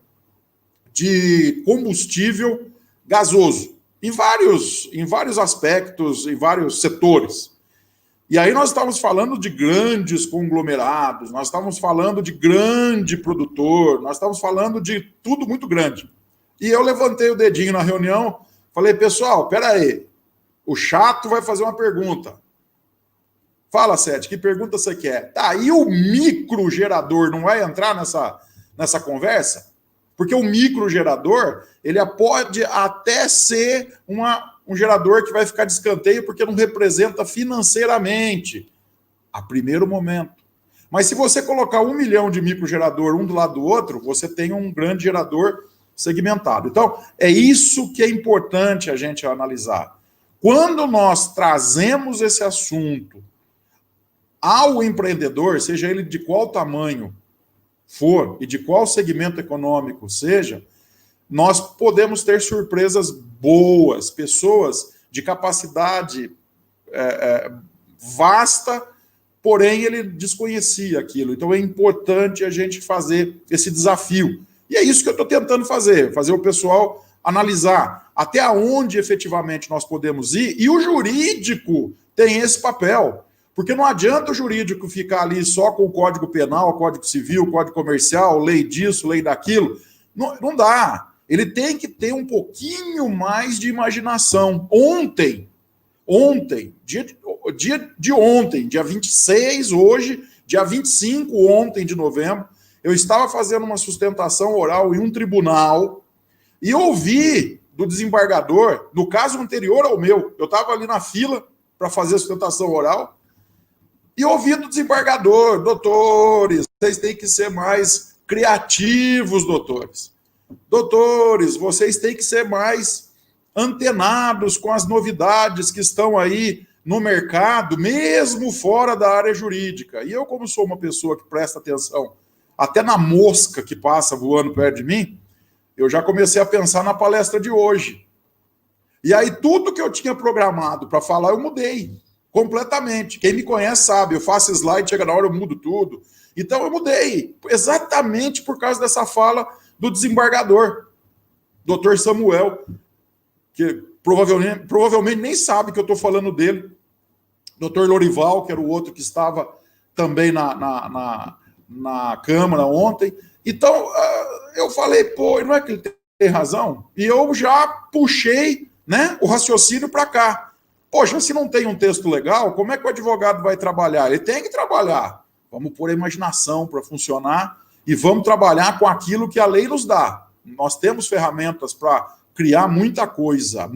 de combustível gasoso, em vários aspectos, em vários setores. E aí nós estávamos falando de grandes conglomerados, nós estávamos falando de grande produtor, nós estávamos falando de tudo muito grande. E eu levantei o dedinho na reunião, falei, pessoal, peraí, o chato vai fazer uma pergunta. Fala, Sete, que pergunta você quer? Tá, e o microgerador não vai entrar nessa conversa? Porque o microgerador, ele pode até ser um gerador que vai ficar de escanteio porque não representa financeiramente a primeiro momento. Mas se você colocar 1 milhão de microgerador um do lado do outro, você tem um grande gerador segmentado. Então, é isso que é importante a gente analisar. Quando nós trazemos esse assunto ao empreendedor, seja ele de qual tamanho for e de qual segmento econômico seja, nós podemos ter surpresas boas, pessoas de capacidade vasta, porém ele desconhecia aquilo. Então é importante a gente fazer esse desafio. E é isso que eu estou tentando fazer o pessoal analisar até onde efetivamente nós podemos ir, e o jurídico tem esse papel. Porque não adianta o jurídico ficar ali só com o Código Penal, o Código Civil, o Código Comercial, lei disso, lei daquilo. Não dá. Ele tem que ter um pouquinho mais de imaginação. Ontem, dia ontem, dia 26, hoje, dia 25, ontem de novembro, eu estava fazendo uma sustentação oral em um tribunal e ouvi do desembargador, no caso anterior ao meu, eu estava ali na fila para fazer a sustentação oral, e ouvi do desembargador, doutores, vocês têm que ser mais criativos, doutores. Doutores, vocês têm que ser mais antenados com as novidades que estão aí no mercado, mesmo fora da área jurídica. E eu, como sou uma pessoa que presta atenção até na mosca que passa voando perto de mim, eu já comecei a pensar na palestra de hoje. E aí tudo que eu tinha programado para falar, eu mudei. Completamente. Quem me conhece sabe, eu faço slide, chega na hora eu mudo tudo. Então eu mudei, exatamente por causa dessa fala do desembargador, doutor Samuel, que provavelmente nem sabe que eu estou falando dele, doutor Lorival, que era o outro que estava também na Câmara ontem. Então eu falei, pô, não é que ele tem razão? E eu já puxei, né, o raciocínio para cá. Poxa, se não tem um texto legal, como é que o advogado vai trabalhar? Ele tem que trabalhar. Vamos pôr a imaginação para funcionar e vamos trabalhar com aquilo que a lei nos dá. Nós temos ferramentas para criar muita coisa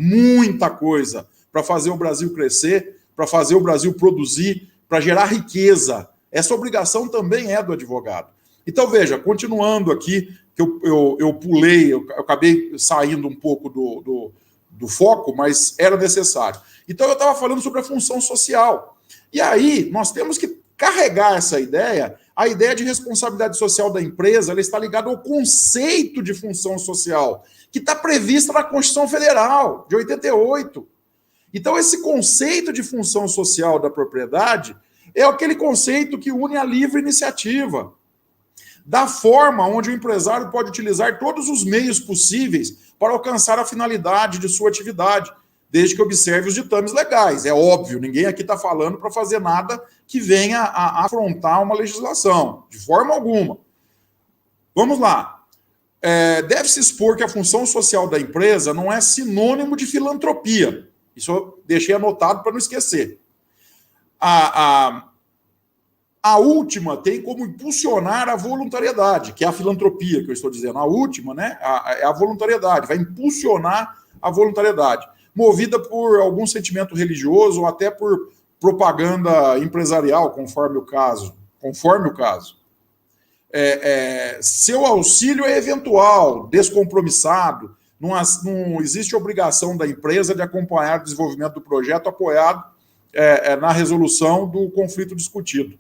para fazer o Brasil crescer, para fazer o Brasil produzir, para gerar riqueza. Essa obrigação também é do advogado. Então, veja, continuando aqui, que eu pulei, eu acabei saindo um pouco do foco, mas era necessário. Então, eu estava falando sobre a função social. E aí, nós temos que carregar essa ideia. A ideia de responsabilidade social da empresa, ela está ligada ao conceito de função social, que está prevista na Constituição Federal, de 88. Então, esse conceito de função social da propriedade é aquele conceito que une a livre iniciativa, da forma onde o empresário pode utilizar todos os meios possíveis para alcançar a finalidade de sua atividade, desde que observe os ditames legais. É óbvio, ninguém aqui está falando para fazer nada que venha a afrontar uma legislação, de forma alguma. Vamos lá. Deve-se expor que a função social da empresa não é sinônimo de filantropia. Isso eu deixei anotado para não esquecer. A última tem como impulsionar a voluntariedade, que é a filantropia que eu estou dizendo. A última, né, é a voluntariedade, vai impulsionar a voluntariedade, movida por algum sentimento religioso ou até por propaganda empresarial, conforme o caso. Seu auxílio é eventual, descompromissado, não existe obrigação da empresa de acompanhar o desenvolvimento do projeto apoiado na resolução do conflito discutido.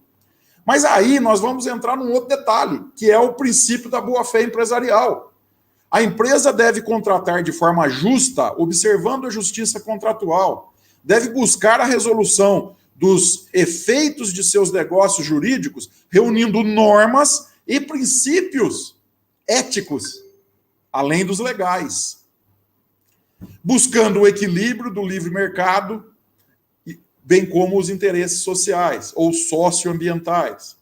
Mas aí nós vamos entrar num outro detalhe, que é o princípio da boa-fé empresarial. A empresa deve contratar de forma justa, observando a justiça contratual. Deve buscar a resolução dos efeitos de seus negócios jurídicos, reunindo normas e princípios éticos, além dos legais. Buscando o equilíbrio do livre mercado, bem como os interesses sociais ou socioambientais.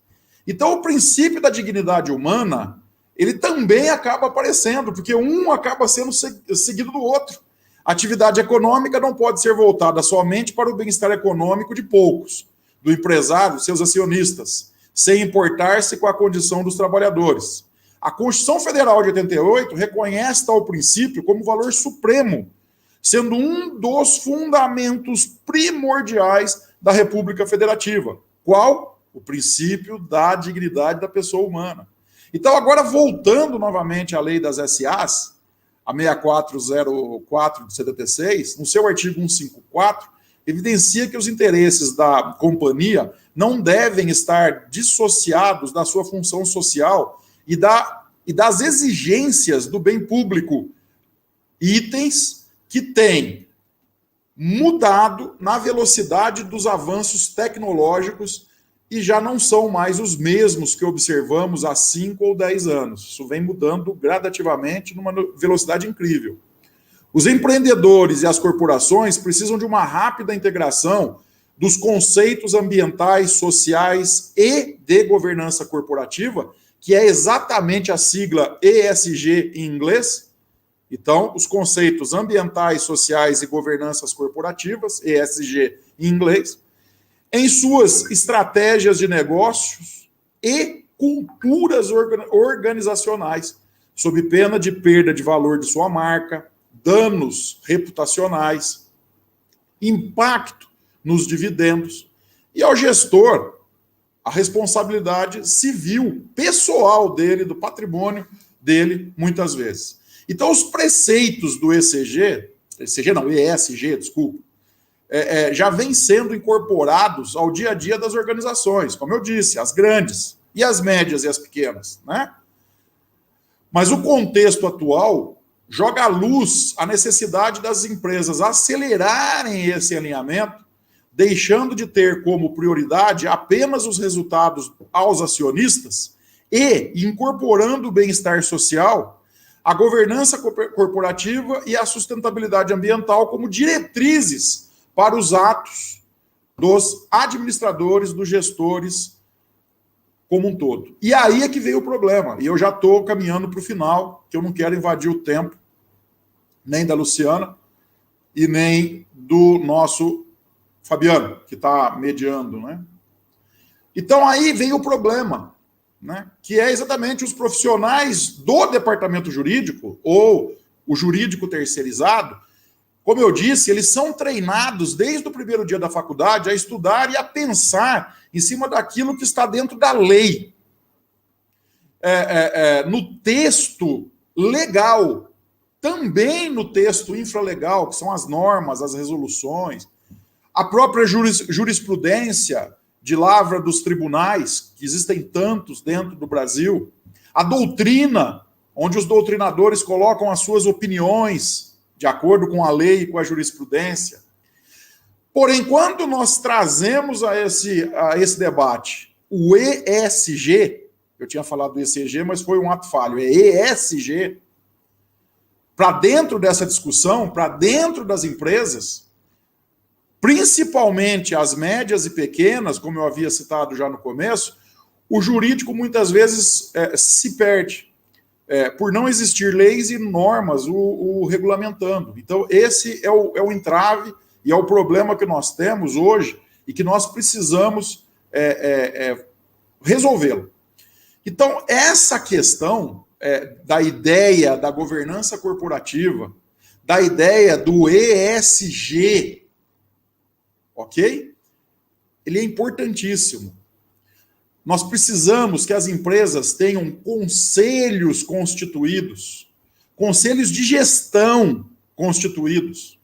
Então, o princípio da dignidade humana, ele também acaba aparecendo, porque um acaba sendo seguido do outro. A atividade econômica não pode ser voltada somente para o bem-estar econômico de poucos, do empresário, seus acionistas, sem importar-se com a condição dos trabalhadores. A Constituição Federal de 88 reconhece tal princípio como valor supremo, sendo um dos fundamentos primordiais da República Federativa. Qual? O princípio da dignidade da pessoa humana. Então, agora, voltando novamente à lei das SAs, a 6404 de 76, no seu artigo 154, evidencia que os interesses da companhia não devem estar dissociados da sua função social e das exigências do bem público, itens que têm mudado na velocidade dos avanços tecnológicos e já não são mais os mesmos que observamos há 5 ou 10 anos. Isso vem mudando gradativamente numa velocidade incrível. Os empreendedores e as corporações precisam de uma rápida integração dos conceitos ambientais, sociais e de governança corporativa, que é exatamente a sigla ESG em inglês. Então, os conceitos ambientais, sociais e governanças corporativas, ESG em inglês, em suas estratégias de negócios e culturas organizacionais, sob pena de perda de valor de sua marca, danos reputacionais, impacto nos dividendos, e ao gestor a responsabilidade civil, pessoal dele, do patrimônio dele, muitas vezes. Então, os preceitos do ESG, desculpa, já vêm sendo incorporados ao dia a dia das organizações, como eu disse, as grandes, e as médias e as pequenas, né? Mas o contexto atual joga à luz a necessidade das empresas acelerarem esse alinhamento, deixando de ter como prioridade apenas os resultados aos acionistas e incorporando o bem-estar social, a governança corporativa e a sustentabilidade ambiental como diretrizes para os atos dos administradores, dos gestores como um todo. E aí é que veio o problema. E eu já estou caminhando para o final, que eu não quero invadir o tempo, nem da Luciana e nem do nosso Fabiano, que está mediando, né? Então aí vem o problema, né? Que é exatamente os profissionais do departamento jurídico ou o jurídico terceirizado como eu disse, eles são treinados desde o primeiro dia da faculdade a estudar e a pensar em cima daquilo que está dentro da lei. No texto legal, também no texto infralegal, que são as normas, as resoluções, a própria jurisprudência de lavra dos tribunais, que existem tantos dentro do Brasil, a doutrina, onde os doutrinadores colocam as suas opiniões de acordo com a lei e com a jurisprudência. Porém, quando nós trazemos a esse debate o ESG, eu tinha falado do ECG, mas foi um ato falho, é ESG, para dentro dessa discussão, para dentro das empresas, principalmente as médias e pequenas, como eu havia citado já no começo, o jurídico muitas vezes se perde, por não existir leis e normas o regulamentando. Então, esse é o entrave e é o problema que nós temos hoje e que nós precisamos resolvê-lo. Então, essa questão da ideia da governança corporativa, da ideia do ESG, ok? Ele é importantíssimo. Nós precisamos que as empresas tenham conselhos constituídos, conselhos de gestão constituídos.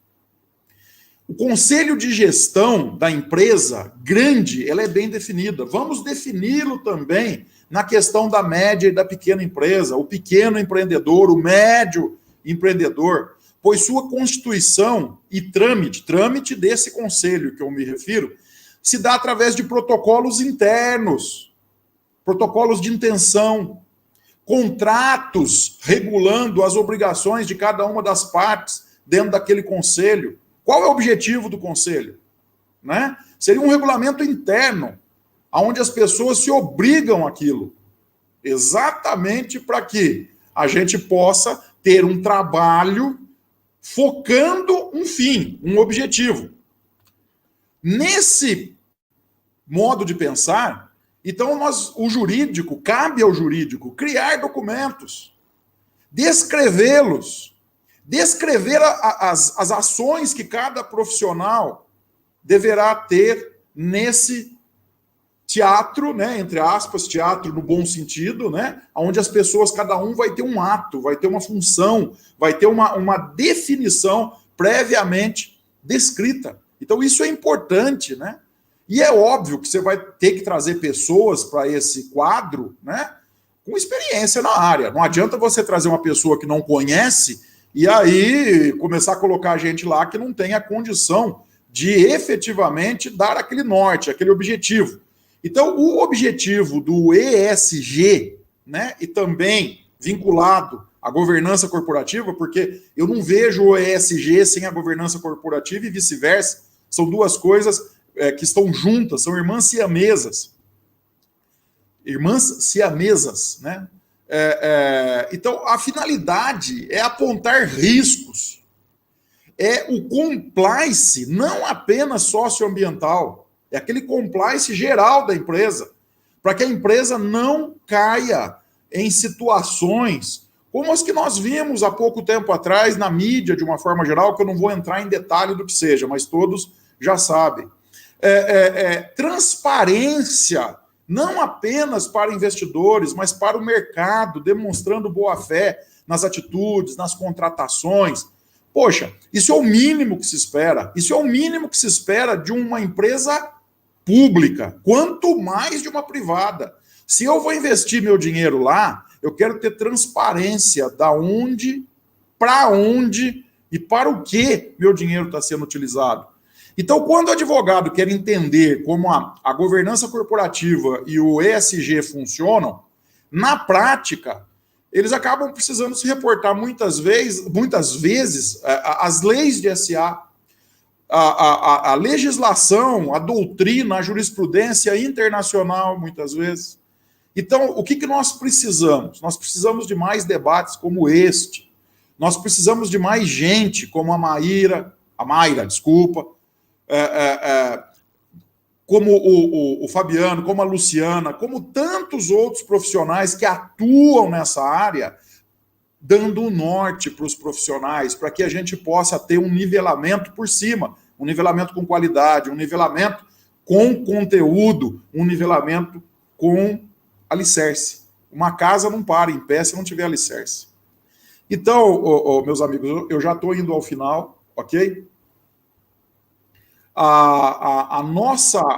O conselho de gestão da empresa grande, ela é bem definida. Vamos defini-lo também na questão da média e da pequena empresa, o pequeno empreendedor, o médio empreendedor, pois sua constituição e trâmite desse conselho que eu me refiro, se dá através de protocolos internos, protocolos de intenção, contratos regulando as obrigações de cada uma das partes dentro daquele conselho. Qual é o objetivo do conselho? Né? Seria um regulamento interno, onde as pessoas se obrigam àquilo, exatamente para que a gente possa ter um trabalho focando um fim, um objetivo. Nesse modo de pensar, então o jurídico, cabe ao jurídico criar documentos, descrevê-los, descrever as ações que cada profissional deverá ter nesse teatro, né, entre aspas, teatro no bom sentido, né, onde as pessoas, cada um vai ter um ato, vai ter uma função, vai ter uma definição previamente descrita. Então isso é importante, né? E é óbvio que você vai ter que trazer pessoas para esse quadro, né, com experiência na área. Não adianta você trazer uma pessoa que não conhece e aí começar a colocar gente lá que não tem a condição de efetivamente dar aquele norte, aquele objetivo. Então, o objetivo do ESG, né, e também vinculado à governança corporativa, porque eu não vejo o ESG sem a governança corporativa e vice-versa, são duas coisas que estão juntas, são irmãs siamesas. Irmãs siamesas, né? Então, a finalidade é apontar riscos. É o compliance, não apenas socioambiental, é aquele compliance geral da empresa, para que a empresa não caia em situações como as que nós vimos há pouco tempo atrás na mídia, de uma forma geral, que eu não vou entrar em detalhe do que seja, mas todos já sabem. Transparência, não apenas para investidores, mas para o mercado, demonstrando boa-fé nas atitudes, nas contratações. Poxa, isso é o mínimo que se espera. Isso é o mínimo que se espera de uma empresa pública, quanto mais de uma privada. Se eu vou investir meu dinheiro lá, eu quero ter transparência da onde, para onde e para o que meu dinheiro está sendo utilizado. Então, quando o advogado quer entender como a governança corporativa e o ESG funcionam, na prática, eles acabam precisando se reportar muitas vezes às leis de SA, a legislação, a doutrina, a jurisprudência internacional, muitas vezes. Então, o que nós precisamos? Nós precisamos de mais debates como este. Nós precisamos de mais gente como a Mayra, desculpa, como o Fabiano, como a Luciana, como tantos outros profissionais que atuam nessa área, dando um norte para os profissionais, para que a gente possa ter um nivelamento por cima, um nivelamento com qualidade, um nivelamento com conteúdo, um nivelamento com alicerce. Uma casa não para em pé se não tiver alicerce. Então, meus amigos, eu já estou indo ao final, ok?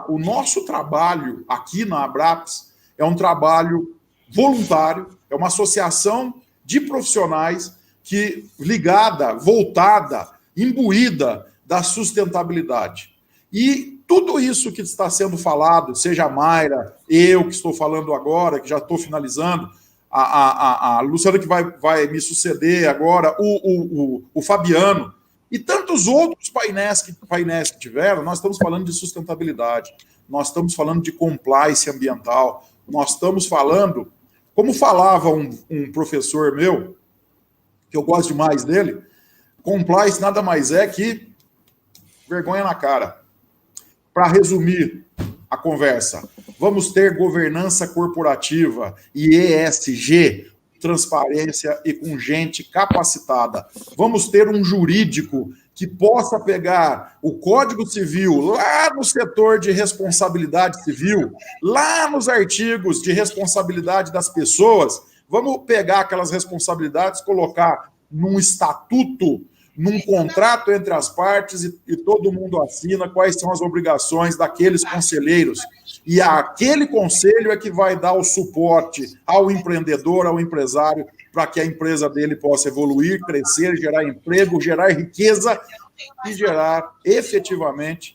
O nosso trabalho aqui na Abraps é um trabalho voluntário, é uma associação de profissionais que ligada, voltada, imbuída da sustentabilidade. E tudo isso que está sendo falado, seja a Mayra, eu que estou falando agora, que já estou finalizando, a Luciana que vai me suceder agora, o Fabiano, e tantos outros painéis que tiveram, nós estamos falando de sustentabilidade, nós estamos falando de compliance ambiental, nós estamos falando, como falava um professor meu, que eu gosto demais dele, compliance nada mais é que vergonha na cara. Para resumir a conversa, vamos ter governança corporativa e ESG, transparência e com gente capacitada. Vamos ter um jurídico que possa pegar o Código Civil lá no setor de responsabilidade civil, lá nos artigos de responsabilidade das pessoas, vamos pegar aquelas responsabilidades, colocar num estatuto, num contrato entre as partes e todo mundo assina quais são as obrigações daqueles conselheiros. E aquele conselho é que vai dar o suporte ao empreendedor, ao empresário, para que a empresa dele possa evoluir, crescer, gerar emprego, gerar riqueza e gerar efetivamente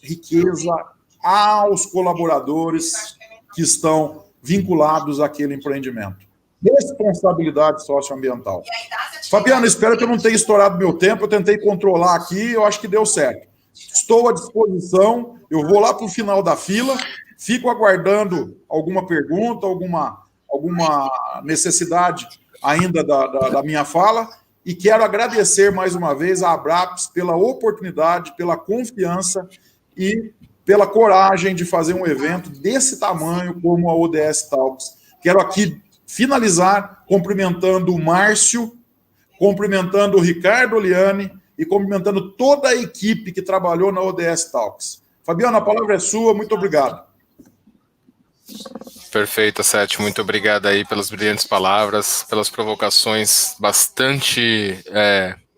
riqueza aos colaboradores que estão vinculados àquele empreendimento. Responsabilidade socioambiental. Fabiano, espero que eu não tenha estourado meu tempo, eu tentei controlar aqui, eu acho que deu certo. Estou à disposição, eu vou lá para o final da fila, fico aguardando alguma pergunta, alguma necessidade ainda da minha fala, e quero agradecer mais uma vez à Abraps pela oportunidade, pela confiança e pela coragem de fazer um evento desse tamanho como a ODS Talks. Quero aqui finalizar cumprimentando o Márcio, cumprimentando o Ricardo Oliani e cumprimentando toda a equipe que trabalhou na ODS Talks. Fabiano, a palavra é sua, muito obrigado. Perfeito, Sete, muito obrigado aí pelas brilhantes palavras, pelas provocações bastante,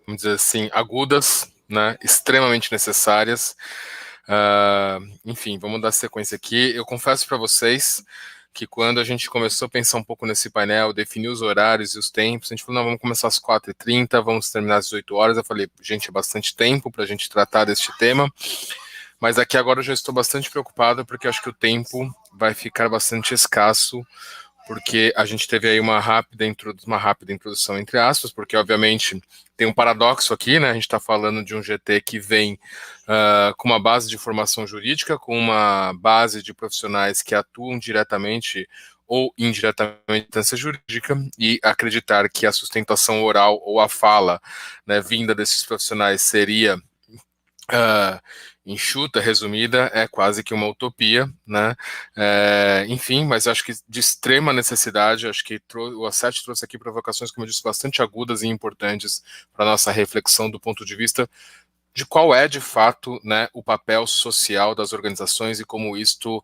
vamos dizer assim, agudas, né, extremamente necessárias. Enfim, vamos dar sequência aqui. Eu confesso para vocês que quando a gente começou a pensar um pouco nesse painel, definir os horários e os tempos, a gente falou, não, vamos começar às 4h30, vamos terminar às 18 horas. Eu falei, gente, é bastante tempo para a gente tratar deste tema, mas aqui agora eu já estou bastante preocupado, porque eu acho que o tempo vai ficar bastante escasso, porque a gente teve aí uma rápida introdução, entre aspas, porque obviamente tem um paradoxo aqui, né? A gente está falando de um GT que vem com uma base de formação jurídica, com uma base de profissionais que atuam diretamente ou indiretamente na instância jurídica, e acreditar que a sustentação oral ou a fala, né, vinda desses profissionais seria enxuta, resumida, é quase que uma utopia, né? Enfim, mas acho que de extrema necessidade, acho que o Asset trouxe aqui provocações, como eu disse, bastante agudas e importantes para a nossa reflexão do ponto de vista de qual é, de fato, né, o papel social das organizações e como isto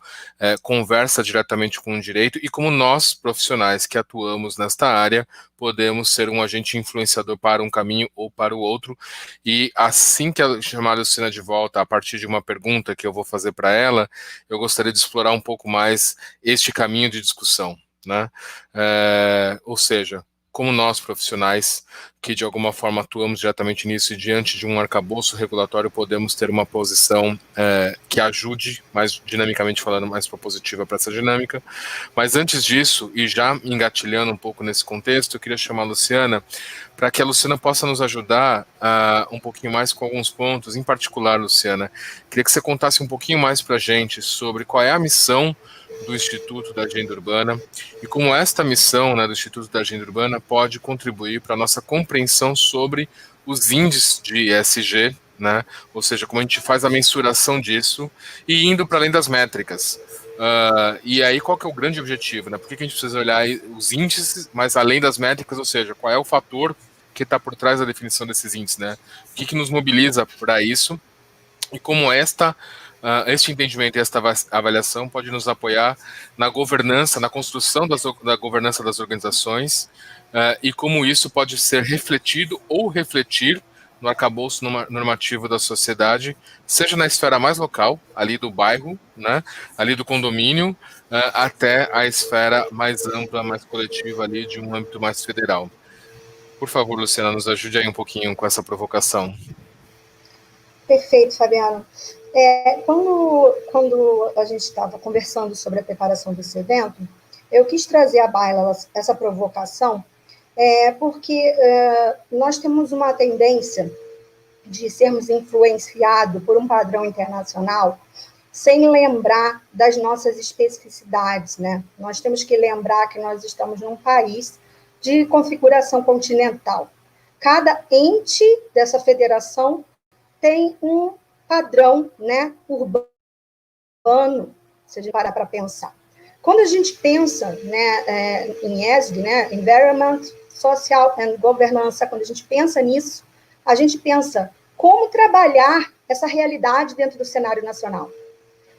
conversa diretamente com o direito e como nós, profissionais que atuamos nesta área, podemos ser um agente influenciador para um caminho ou para o outro. E assim que eu chamar a Luciana de volta, a partir de uma pergunta que eu vou fazer para ela, eu gostaria de explorar um pouco mais este caminho de discussão, né? Ou seja, como nós, profissionais, que de alguma forma atuamos diretamente nisso e diante de um arcabouço regulatório, podemos ter uma posição que ajude, mais dinamicamente falando, mais propositiva para essa dinâmica. Mas antes disso, e já engatilhando um pouco nesse contexto, eu queria chamar a Luciana, para que a Luciana possa nos ajudar um pouquinho mais com alguns pontos. Em particular, Luciana, queria que você contasse um pouquinho mais para a gente sobre qual é a missão do Instituto da Agenda Urbana e como esta missão, né, do Instituto da Agenda Urbana pode contribuir para a nossa compreensão sobre os índices de ESG, né, ou seja, como a gente faz a mensuração disso e indo para além das métricas. E aí, qual que é o grande objetivo, né? Por que a gente precisa olhar os índices, mas além das métricas, ou seja, qual é o fator que está por trás da definição desses índices, né? O que nos mobiliza para isso e como este entendimento e esta avaliação pode nos apoiar na governança, na construção da governança das organizações, e como isso pode ser refletido ou refletir no arcabouço normativo da sociedade, seja na esfera mais local, ali do bairro, né, ali do condomínio, até a esfera mais ampla, mais coletiva ali de um âmbito mais federal. Por favor, Luciana, nos ajude aí um pouquinho com essa provocação. Perfeito, Fabiano. Quando a gente estava conversando sobre a preparação desse evento, eu quis trazer à baila essa provocação, porque nós temos uma tendência de sermos influenciados por um padrão internacional sem lembrar das nossas especificidades, né? Nós temos que lembrar que nós estamos num país de configuração continental. Cada ente dessa federação tem um padrão, né, urbano, se a gente parar para pensar. Quando a gente pensa, né, em ESG, né, Environment, Social and Governance, quando a gente pensa nisso, a gente pensa como trabalhar essa realidade dentro do cenário nacional.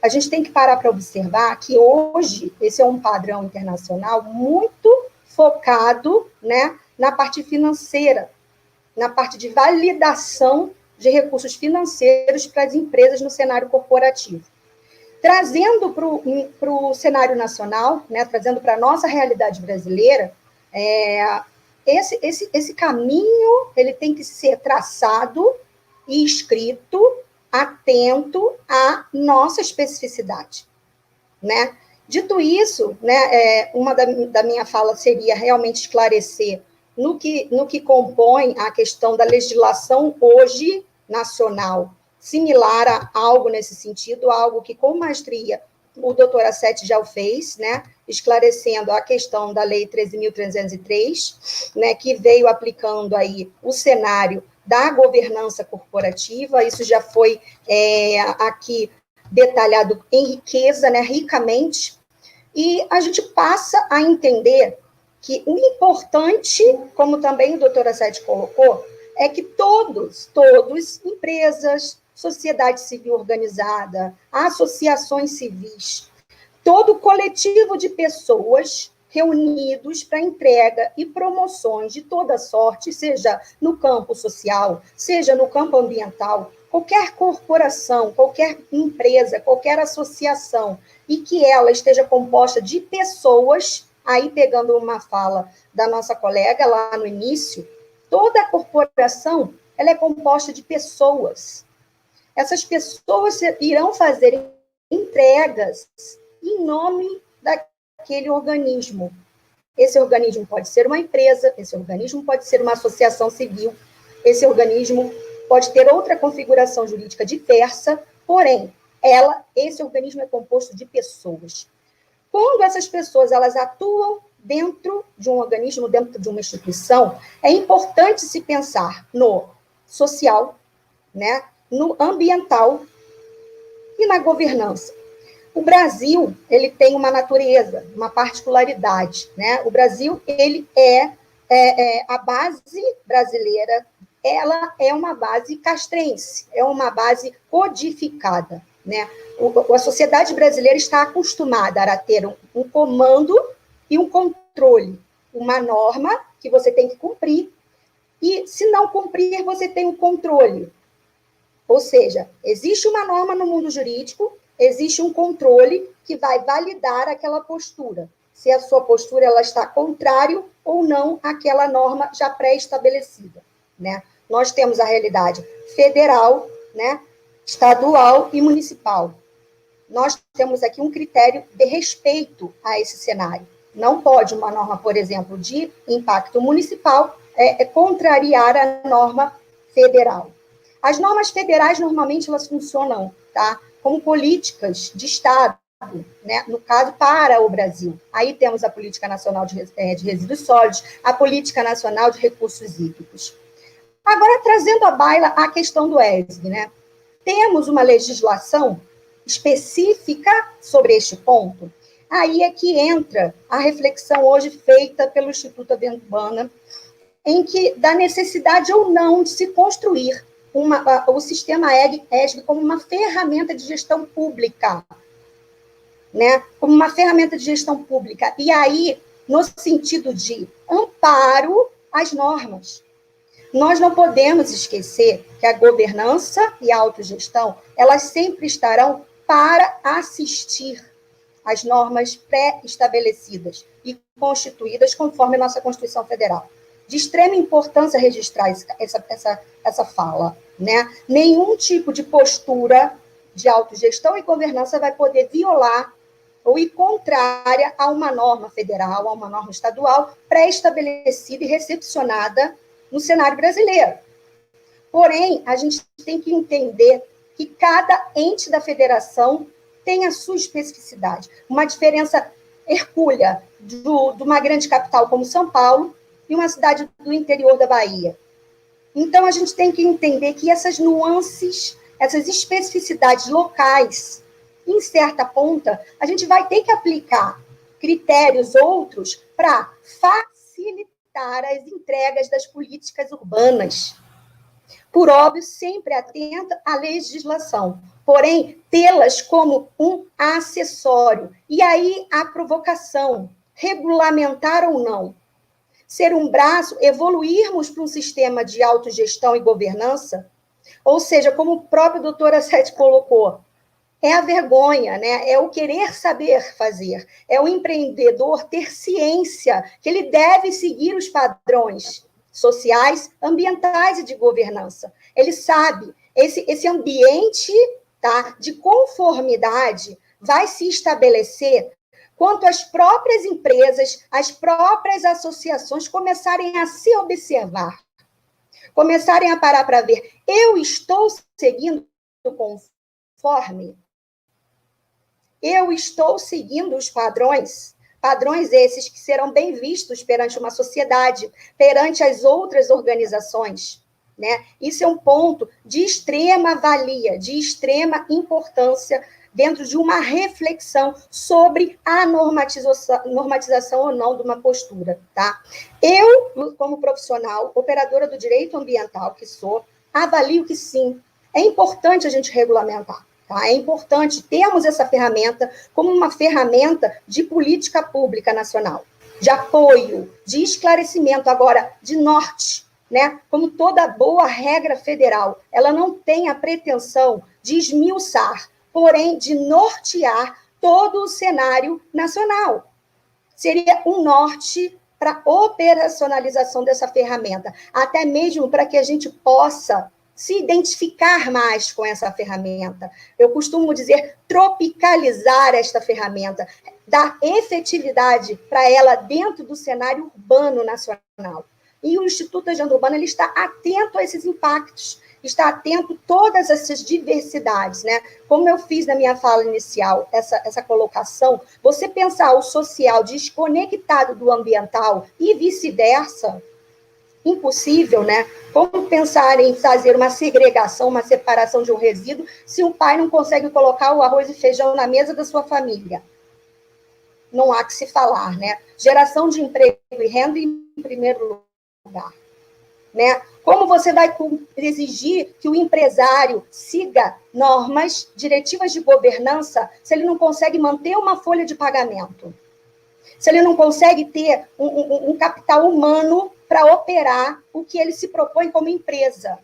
A gente tem que parar para observar que hoje esse é um padrão internacional muito focado, né, na parte financeira, na parte de validação de recursos financeiros para as empresas no cenário corporativo. Trazendo para o cenário nacional, né, trazendo para a nossa realidade brasileira, esse caminho ele tem que ser traçado e escrito atento à nossa especificidade, né? Dito isso, né, uma da minha fala seria realmente esclarecer no que compõe a questão da legislação hoje nacional, similar a algo nesse sentido, algo que com maestria o doutor Asset já o fez, né, esclarecendo a questão da Lei 13.303, né, que veio aplicando aí o cenário da governança corporativa. Isso já foi aqui detalhado em riqueza, né, ricamente, e a gente passa a entender que o importante, como também o doutor Asset colocou, é que todos, empresas, sociedade civil organizada, associações civis, todo coletivo de pessoas reunidos para entrega e promoções de toda sorte, seja no campo social, seja no campo ambiental, qualquer corporação, qualquer empresa, qualquer associação, e que ela esteja composta de pessoas, aí pegando uma fala da nossa colega lá no início, toda a corporação ela é composta de pessoas. Essas pessoas irão fazer entregas em nome daquele organismo. Esse organismo pode ser uma empresa, esse organismo pode ser uma associação civil, esse organismo pode ter outra configuração jurídica diversa, porém, esse organismo é composto de pessoas. Quando essas pessoas elas atuam dentro de um organismo, dentro de uma instituição, é importante se pensar no social, né, no ambiental e na governança. O Brasil, ele tem uma natureza, uma particularidade, né? O Brasil, ele a base brasileira, ela é uma base castrense, é uma base codificada, né? A sociedade brasileira está acostumada a ter um comando e um controle, uma norma que você tem que cumprir, e se não cumprir, você tem um controle. Ou seja, existe uma norma no mundo jurídico, existe um controle que vai validar aquela postura, se a sua postura ela está contrário ou não àquela norma já pré-estabelecida, né? Nós temos a realidade federal, né, estadual e municipal. Nós temos aqui um critério de respeito a esse cenário. Não pode uma norma, por exemplo, de impacto municipal contrariar a norma federal. As normas federais, normalmente, elas funcionam, tá, como políticas de Estado, né, no caso, para o Brasil. Aí temos a Política Nacional de Resíduos Sólidos, a Política Nacional de Recursos Hídricos. Agora, trazendo à baila a questão do ESG, né? Temos uma legislação específica sobre este ponto? Aí é que entra a reflexão hoje feita pelo Instituto Agenda Urbana, em que da necessidade ou não de se construir o sistema ESG como uma ferramenta de gestão pública, né? Como uma ferramenta de gestão pública. E aí, no sentido de amparo às normas. Nós não podemos esquecer que a governança e a autogestão, elas sempre estarão para assistir às normas pré-estabelecidas e constituídas conforme a nossa Constituição Federal. De extrema importância registrar essa fala, né? Nenhum tipo de postura de autogestão e governança vai poder violar ou ir contrária a uma norma federal, a uma norma estadual pré-estabelecida e recepcionada no cenário brasileiro. Porém, a gente tem que entender que cada ente da federação tem a sua especificidade. Uma diferença hercúlea de uma grande capital como São Paulo e uma cidade do interior da Bahia. Então, a gente tem que entender que essas nuances, essas especificidades locais, em certa ponta, a gente vai ter que aplicar critérios outros para facilitar as entregas das políticas urbanas. Por óbvio, sempre atenta à legislação, porém, tê-las como um acessório. E aí, a provocação, regulamentar ou não, ser um braço, evoluirmos para um sistema de autogestão e governança, ou seja, como o próprio doutor Asset colocou, é a vergonha, né? É o querer saber fazer, é o empreendedor ter ciência que ele deve seguir os padrões sociais, ambientais e de governança. Ele sabe, esse ambiente, tá, de conformidade vai se estabelecer quanto as próprias empresas, as próprias associações começarem a se observar, começarem a parar para ver, eu estou seguindo conforme? Eu estou seguindo os padrões esses que serão bem vistos perante uma sociedade, perante as outras organizações, né? Isso é um ponto de extrema valia, de extrema importância dentro de uma reflexão sobre a normatização ou não de uma postura, tá? Eu, como profissional, operadora do direito ambiental que sou, avalio que sim, é importante a gente regulamentar. Tá? É importante termos essa ferramenta como uma ferramenta de política pública nacional, de apoio, de esclarecimento, agora, de norte, né? Como toda boa regra federal, ela não tem a pretensão de esmiuçar, porém, de nortear todo o cenário nacional. Seria um norte para a operacionalização dessa ferramenta, até mesmo para que a gente possa se identificar mais com essa ferramenta. Eu costumo dizer tropicalizar esta ferramenta, dar efetividade para ela dentro do cenário urbano nacional. E o Instituto Agenda Urbana ele está atento a esses impactos, está atento a todas essas diversidades, né? Como eu fiz na minha fala inicial, essa colocação, você pensar o social desconectado do ambiental e vice-versa, impossível, né? Como pensar em fazer uma segregação, uma separação de um resíduo, se um pai não consegue colocar o arroz e feijão na mesa da sua família? Não há que se falar, né? Geração de emprego e renda em primeiro lugar, né? Como você vai exigir que o empresário siga normas, diretivas de governança, se ele não consegue manter uma folha de pagamento? Se ele não consegue ter um capital humano para operar o que ele se propõe como empresa.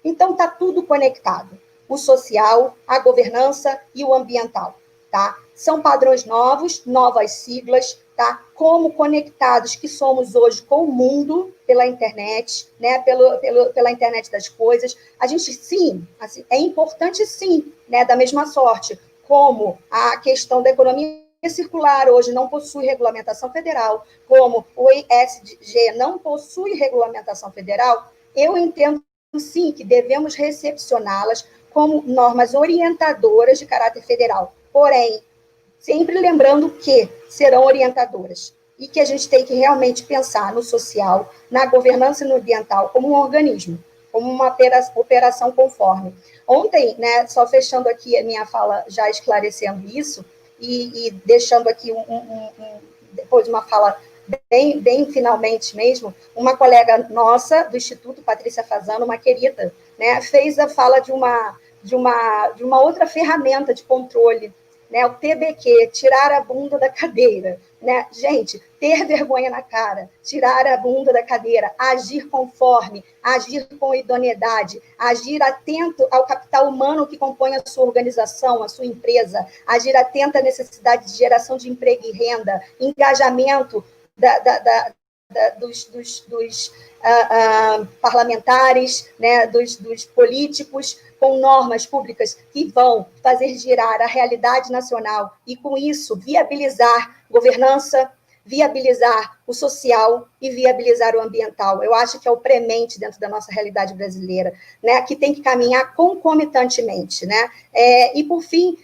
Então, está tudo conectado. O social, a governança e o ambiental, tá? São padrões novos, novas siglas, tá? Como conectados que somos hoje com o mundo pela internet, né? Pela internet das coisas. A gente, sim, assim, é importante, sim, né? Da mesma sorte, como a questão da economia circular hoje não possui regulamentação federal, como o ESG não possui regulamentação federal, eu entendo, sim, que devemos recepcioná-las como normas orientadoras de caráter federal. Porém, sempre lembrando que serão orientadoras e que a gente tem que realmente pensar no social, na governança e no ambiental como um organismo, como uma operação conforme. Ontem, né, só fechando aqui a minha fala, já esclarecendo isso, e deixando aqui depois uma fala bem finalmente mesmo, uma colega nossa do Instituto, Patrícia Fazano, uma querida, né, fez a fala de uma outra ferramenta de controle, né, o TBQ, tirar a bunda da cadeira, né? Gente, ter vergonha na cara, tirar a bunda da cadeira, agir conforme, agir com idoneidade, agir atento ao capital humano que compõe a sua organização, a sua empresa, agir atento à necessidade de geração de emprego e renda, engajamento dos parlamentares, né, dos políticos, com normas públicas que vão fazer girar a realidade nacional e, com isso, viabilizar governança, viabilizar o social e viabilizar o ambiental. Eu acho que é o premente dentro da nossa realidade brasileira, né, que tem que caminhar concomitantemente, né? E, por fim,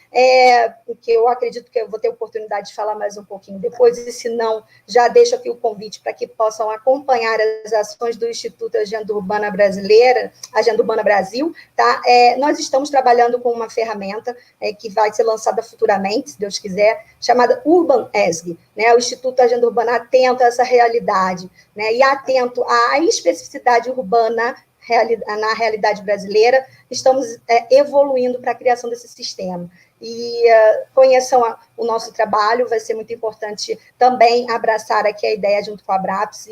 que eu acredito que eu vou ter oportunidade de falar mais um pouquinho depois, e se não, já deixo aqui o convite para que possam acompanhar as ações do Instituto Agenda Urbana Brasileira, Agenda Urbana Brasil, tá? Nós estamos trabalhando com uma ferramenta que vai ser lançada futuramente, se Deus quiser, chamada Urban ESG, né? O Instituto Agenda Urbana atento a essa realidade, né? E atento à especificidade urbana na realidade brasileira, estamos evoluindo para a criação desse sistema. E conheçam o nosso trabalho, vai ser muito importante também abraçar aqui a ideia junto com a Abraps,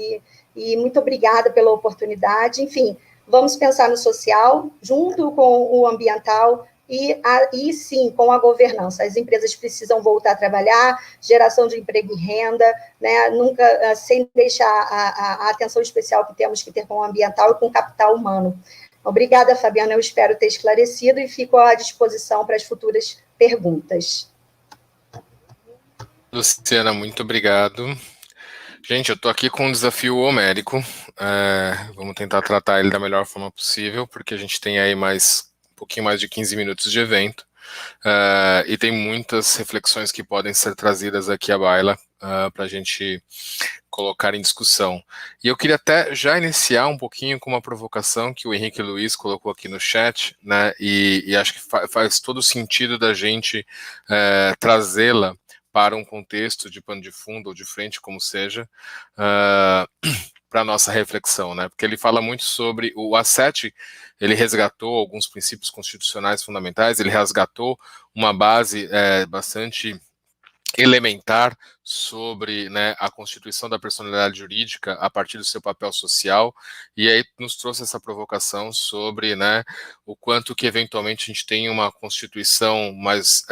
e muito obrigada pela oportunidade. Enfim, vamos pensar no social, junto com o ambiental, e sim, com a governança. As empresas precisam voltar a trabalhar, geração de emprego e renda, né, nunca sem deixar a atenção especial que temos que ter com o ambiental e com o capital humano. Obrigada, Fabiana, eu espero ter esclarecido e fico à disposição para as futuras perguntas. Luciana, muito obrigado. Gente, eu estou aqui com um desafio homérico, vamos tentar tratar ele da melhor forma possível, porque a gente tem aí um pouquinho mais de 15 minutos de evento, e tem muitas reflexões que podem ser trazidas aqui à baila para a gente colocar em discussão. E eu queria até já iniciar um pouquinho com uma provocação que o Henrique Luiz colocou aqui no chat, né, e acho que faz todo sentido da gente trazê-la para um contexto de pano de fundo ou de frente, como seja, para a nossa reflexão, né? Porque ele fala muito sobre o A7, ele resgatou alguns princípios constitucionais fundamentais, ele resgatou uma base bastante elementar sobre, né, a constituição da personalidade jurídica a partir do seu papel social, e aí nos trouxe essa provocação sobre, né, o quanto que eventualmente a gente tem uma constituição mais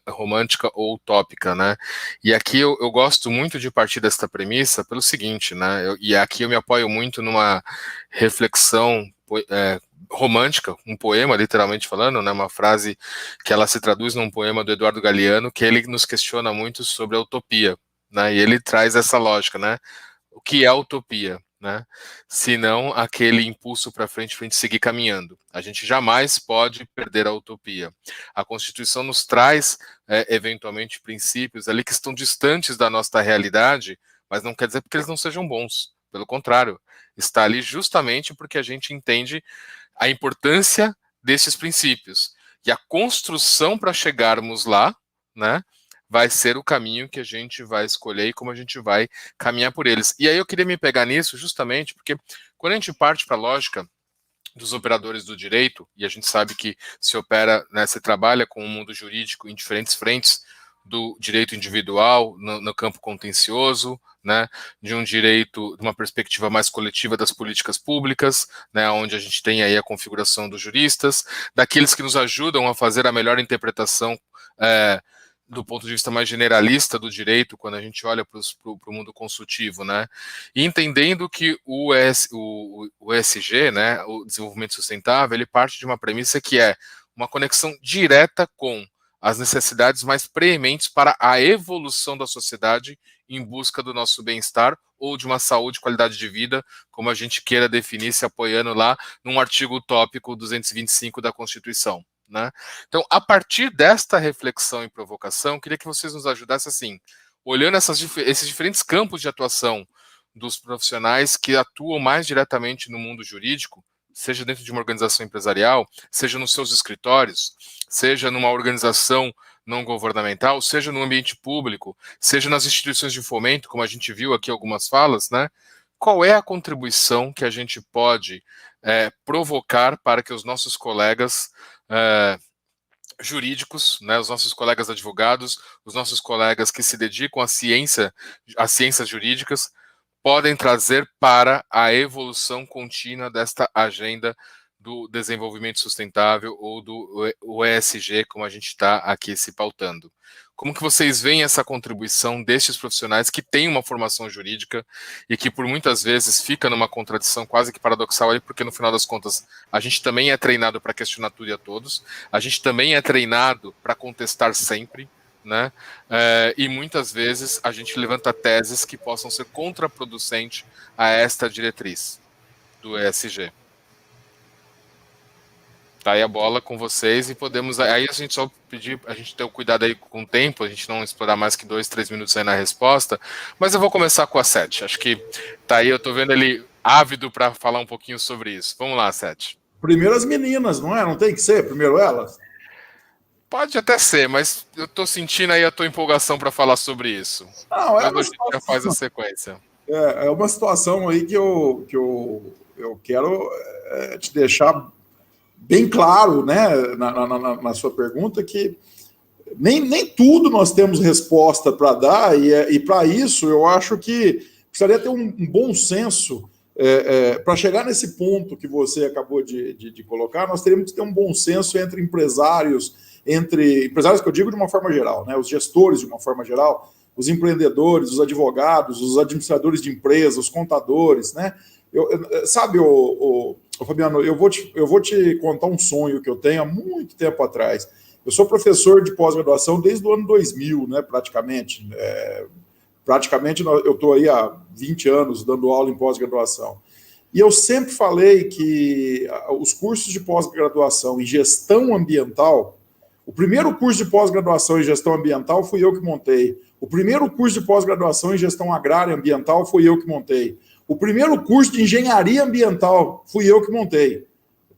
romântica ou utópica, né, e aqui eu gosto muito de partir desta premissa pelo seguinte, né, e aqui eu me apoio muito numa reflexão romântica, um poema, literalmente falando, né, uma frase que ela se traduz num poema do Eduardo Galeano, que ele nos questiona muito sobre a utopia, né, e ele traz essa lógica, né, o que é a utopia, né, se não aquele impulso para frente a gente seguir caminhando. A gente jamais pode perder a utopia. A Constituição nos traz, eventualmente, princípios ali que estão distantes da nossa realidade, mas não quer dizer porque eles não sejam bons, pelo contrário, está ali justamente porque a gente entende a importância desses princípios. E a construção para chegarmos lá, né, vai ser o caminho que a gente vai escolher e como a gente vai caminhar por eles. E aí eu queria me pegar nisso justamente porque quando a gente parte para a lógica dos operadores do direito, e a gente sabe que se opera, né, se trabalha com o mundo jurídico em diferentes frentes, do direito individual no campo contencioso, né, de um direito, de uma perspectiva mais coletiva das políticas públicas, né, onde a gente tem aí a configuração dos juristas, daqueles que nos ajudam a fazer a melhor interpretação do ponto de vista mais generalista do direito, quando a gente olha para o mundo consultivo, né, e entendendo que o ESG, né, o desenvolvimento sustentável, ele parte de uma premissa que é uma conexão direta com as necessidades mais preementes para a evolução da sociedade em busca do nosso bem-estar ou de uma saúde e qualidade de vida, como a gente queira definir, se apoiando lá num artigo utópico 225 da Constituição, né? Então, a partir desta reflexão e provocação, queria que vocês nos ajudassem assim, olhando esses diferentes campos de atuação dos profissionais que atuam mais diretamente no mundo jurídico, seja dentro de uma organização empresarial, seja nos seus escritórios, seja numa organização não governamental, seja no ambiente público, seja nas instituições de fomento, como a gente viu aqui algumas falas, né? Qual é a contribuição que a gente pode provocar para que os nossos colegas jurídicos, né, os nossos colegas advogados, os nossos colegas que se dedicam às ciências jurídicas, podem trazer para a evolução contínua desta agenda do desenvolvimento sustentável ou do ESG, como a gente está aqui se pautando. Como que vocês veem essa contribuição destes profissionais que têm uma formação jurídica e que por muitas vezes fica numa contradição quase que paradoxal aí, porque no final das contas a gente também é treinado para questionar tudo e a todos, a gente também é treinado para contestar sempre, né? E muitas vezes a gente levanta teses que possam ser contraproducentes a esta diretriz do ESG. Tá aí a bola com vocês e podemos... Aí a gente só pedir, a gente ter o cuidado aí com o tempo, a gente não explorar mais que 2, 3 minutos aí na resposta, mas eu vou começar com a Seth. Acho que tá aí, eu tô vendo ele ávido para falar um pouquinho sobre isso. Vamos lá, Seth. Primeiro as meninas, não é? Não tem que ser? Primeiro elas? Pode até ser, mas eu tô sentindo aí a tua empolgação para falar sobre isso. Não, mas a gente já faz a sequência. É uma situação aí que eu quero te deixar bem claro, né, na sua pergunta, que nem tudo nós temos resposta para dar, e para isso eu acho que precisaria ter um bom senso. Para chegar nesse ponto que você acabou de colocar, nós teríamos que ter um bom senso entre empresários que eu digo de uma forma geral, né, os gestores de uma forma geral, os empreendedores, os advogados, os administradores de empresas, os contadores, né? Sabe, Fabiano, eu vou te contar um sonho que eu tenho há muito tempo atrás. Eu sou professor de pós-graduação desde o ano 2000, né, praticamente. Praticamente eu estou aí há 20 anos dando aula em pós-graduação. E eu sempre falei que os cursos de pós-graduação em gestão ambiental, o primeiro curso de pós-graduação em gestão ambiental fui eu que montei. O primeiro curso de pós-graduação em gestão agrária ambiental fui eu que montei. O primeiro curso de engenharia ambiental fui eu que montei,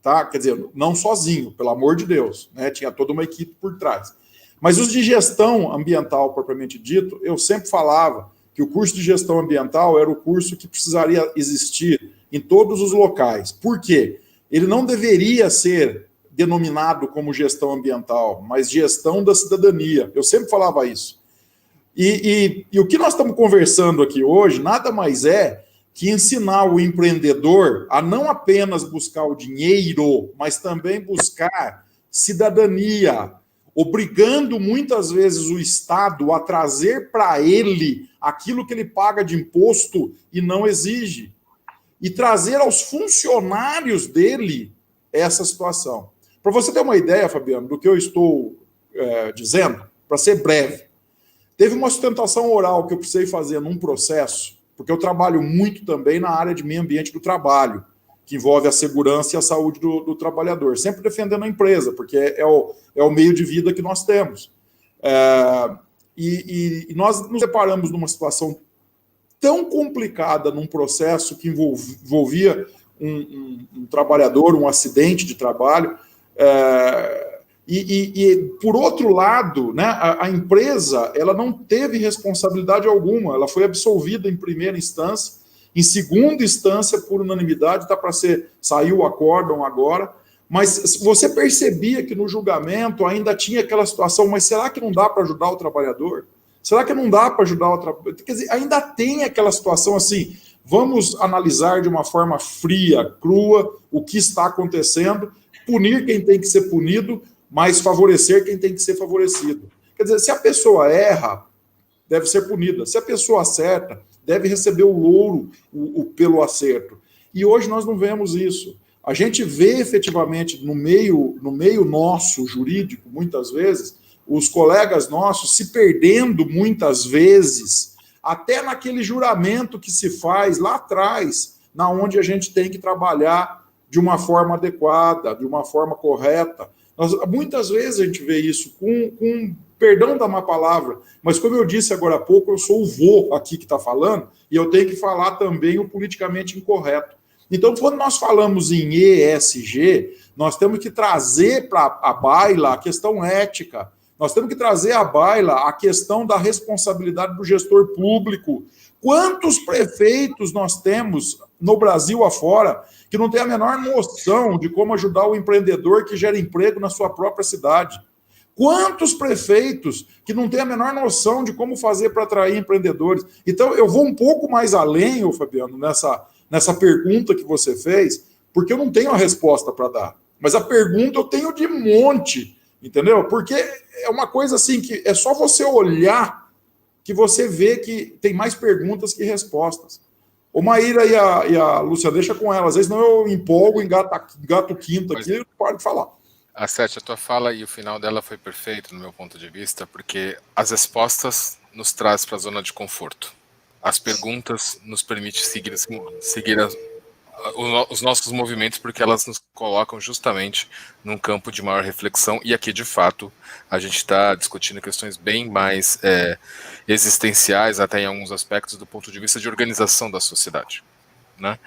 tá? Quer dizer, não sozinho, pelo amor de Deus, né? Tinha toda uma equipe por trás. Mas os de gestão ambiental, propriamente dito, eu sempre falava que o curso de gestão ambiental era o curso que precisaria existir em todos os locais. Por quê? Ele não deveria ser denominado como gestão ambiental, mas gestão da cidadania. Eu sempre falava isso. E o que nós estamos conversando aqui hoje nada mais é que ensinar o empreendedor a não apenas buscar o dinheiro, mas também buscar cidadania, obrigando muitas vezes o Estado a trazer para ele aquilo que ele paga de imposto e não exige, e trazer aos funcionários dele essa situação. Para você ter uma ideia, Fabiano, do que eu estou dizendo, para ser breve, teve uma sustentação oral que eu precisei fazer num processo, porque eu trabalho muito também na área de meio ambiente do trabalho, que envolve a segurança e a saúde do trabalhador, sempre defendendo a empresa, porque é o meio de vida que nós temos. E nós nos deparamos numa situação tão complicada num processo que envolvia um trabalhador, um acidente de trabalho, e por outro lado, né, a empresa ela não teve responsabilidade alguma, ela foi absolvida em primeira instância, em segunda instância, por unanimidade, está para saiu o acórdão agora, mas você percebia que no julgamento ainda tinha aquela situação, mas será que não dá para ajudar o trabalhador? Será que não dá para ajudar o trabalhador? Quer dizer, ainda tem aquela situação assim, vamos analisar de uma forma fria, crua, o que está acontecendo, punir quem tem que ser punido, mas favorecer quem tem que ser favorecido. Quer dizer, se a pessoa erra, deve ser punida. Se a pessoa acerta, deve receber o louro pelo acerto. E hoje nós não vemos isso. A gente vê efetivamente no meio nosso jurídico, muitas vezes, os colegas nossos se perdendo muitas vezes, até naquele juramento que se faz lá atrás, na onde a gente tem que trabalhar de uma forma adequada, de uma forma correta. Muitas vezes a gente vê isso com perdão da má palavra, mas como eu disse agora há pouco, eu sou o vô aqui que está falando, e eu tenho que falar também o politicamente incorreto. Então, quando nós falamos em ESG, nós temos que trazer para a baila a questão ética, nós temos que trazer à baila a questão da responsabilidade do gestor público. Quantos prefeitos nós temos no Brasil afora que não tem a menor noção de como ajudar o empreendedor que gera emprego na sua própria cidade? Quantos prefeitos que não têm a menor noção de como fazer para atrair empreendedores? Então, eu vou um pouco mais além, Fabiano, nessa pergunta que você fez, porque eu não tenho a resposta para dar. Mas a pergunta eu tenho de monte, entendeu? Porque é uma coisa assim que é só você olhar que você vê que tem mais perguntas que respostas. O Maíra e a Lúcia, deixa com ela. Às vezes não eu empolgo, engato quinto aqui e paro de falar. A Sete, a tua fala e o final dela foi perfeito, no meu ponto de vista, porque as respostas nos trazem para a zona de conforto. As perguntas nos permitem seguir os nossos movimentos, porque elas nos colocam justamente num campo de maior reflexão, e aqui, de fato, a gente está discutindo questões bem mais existenciais, até em alguns aspectos, do ponto de vista de organização da sociedade. Né?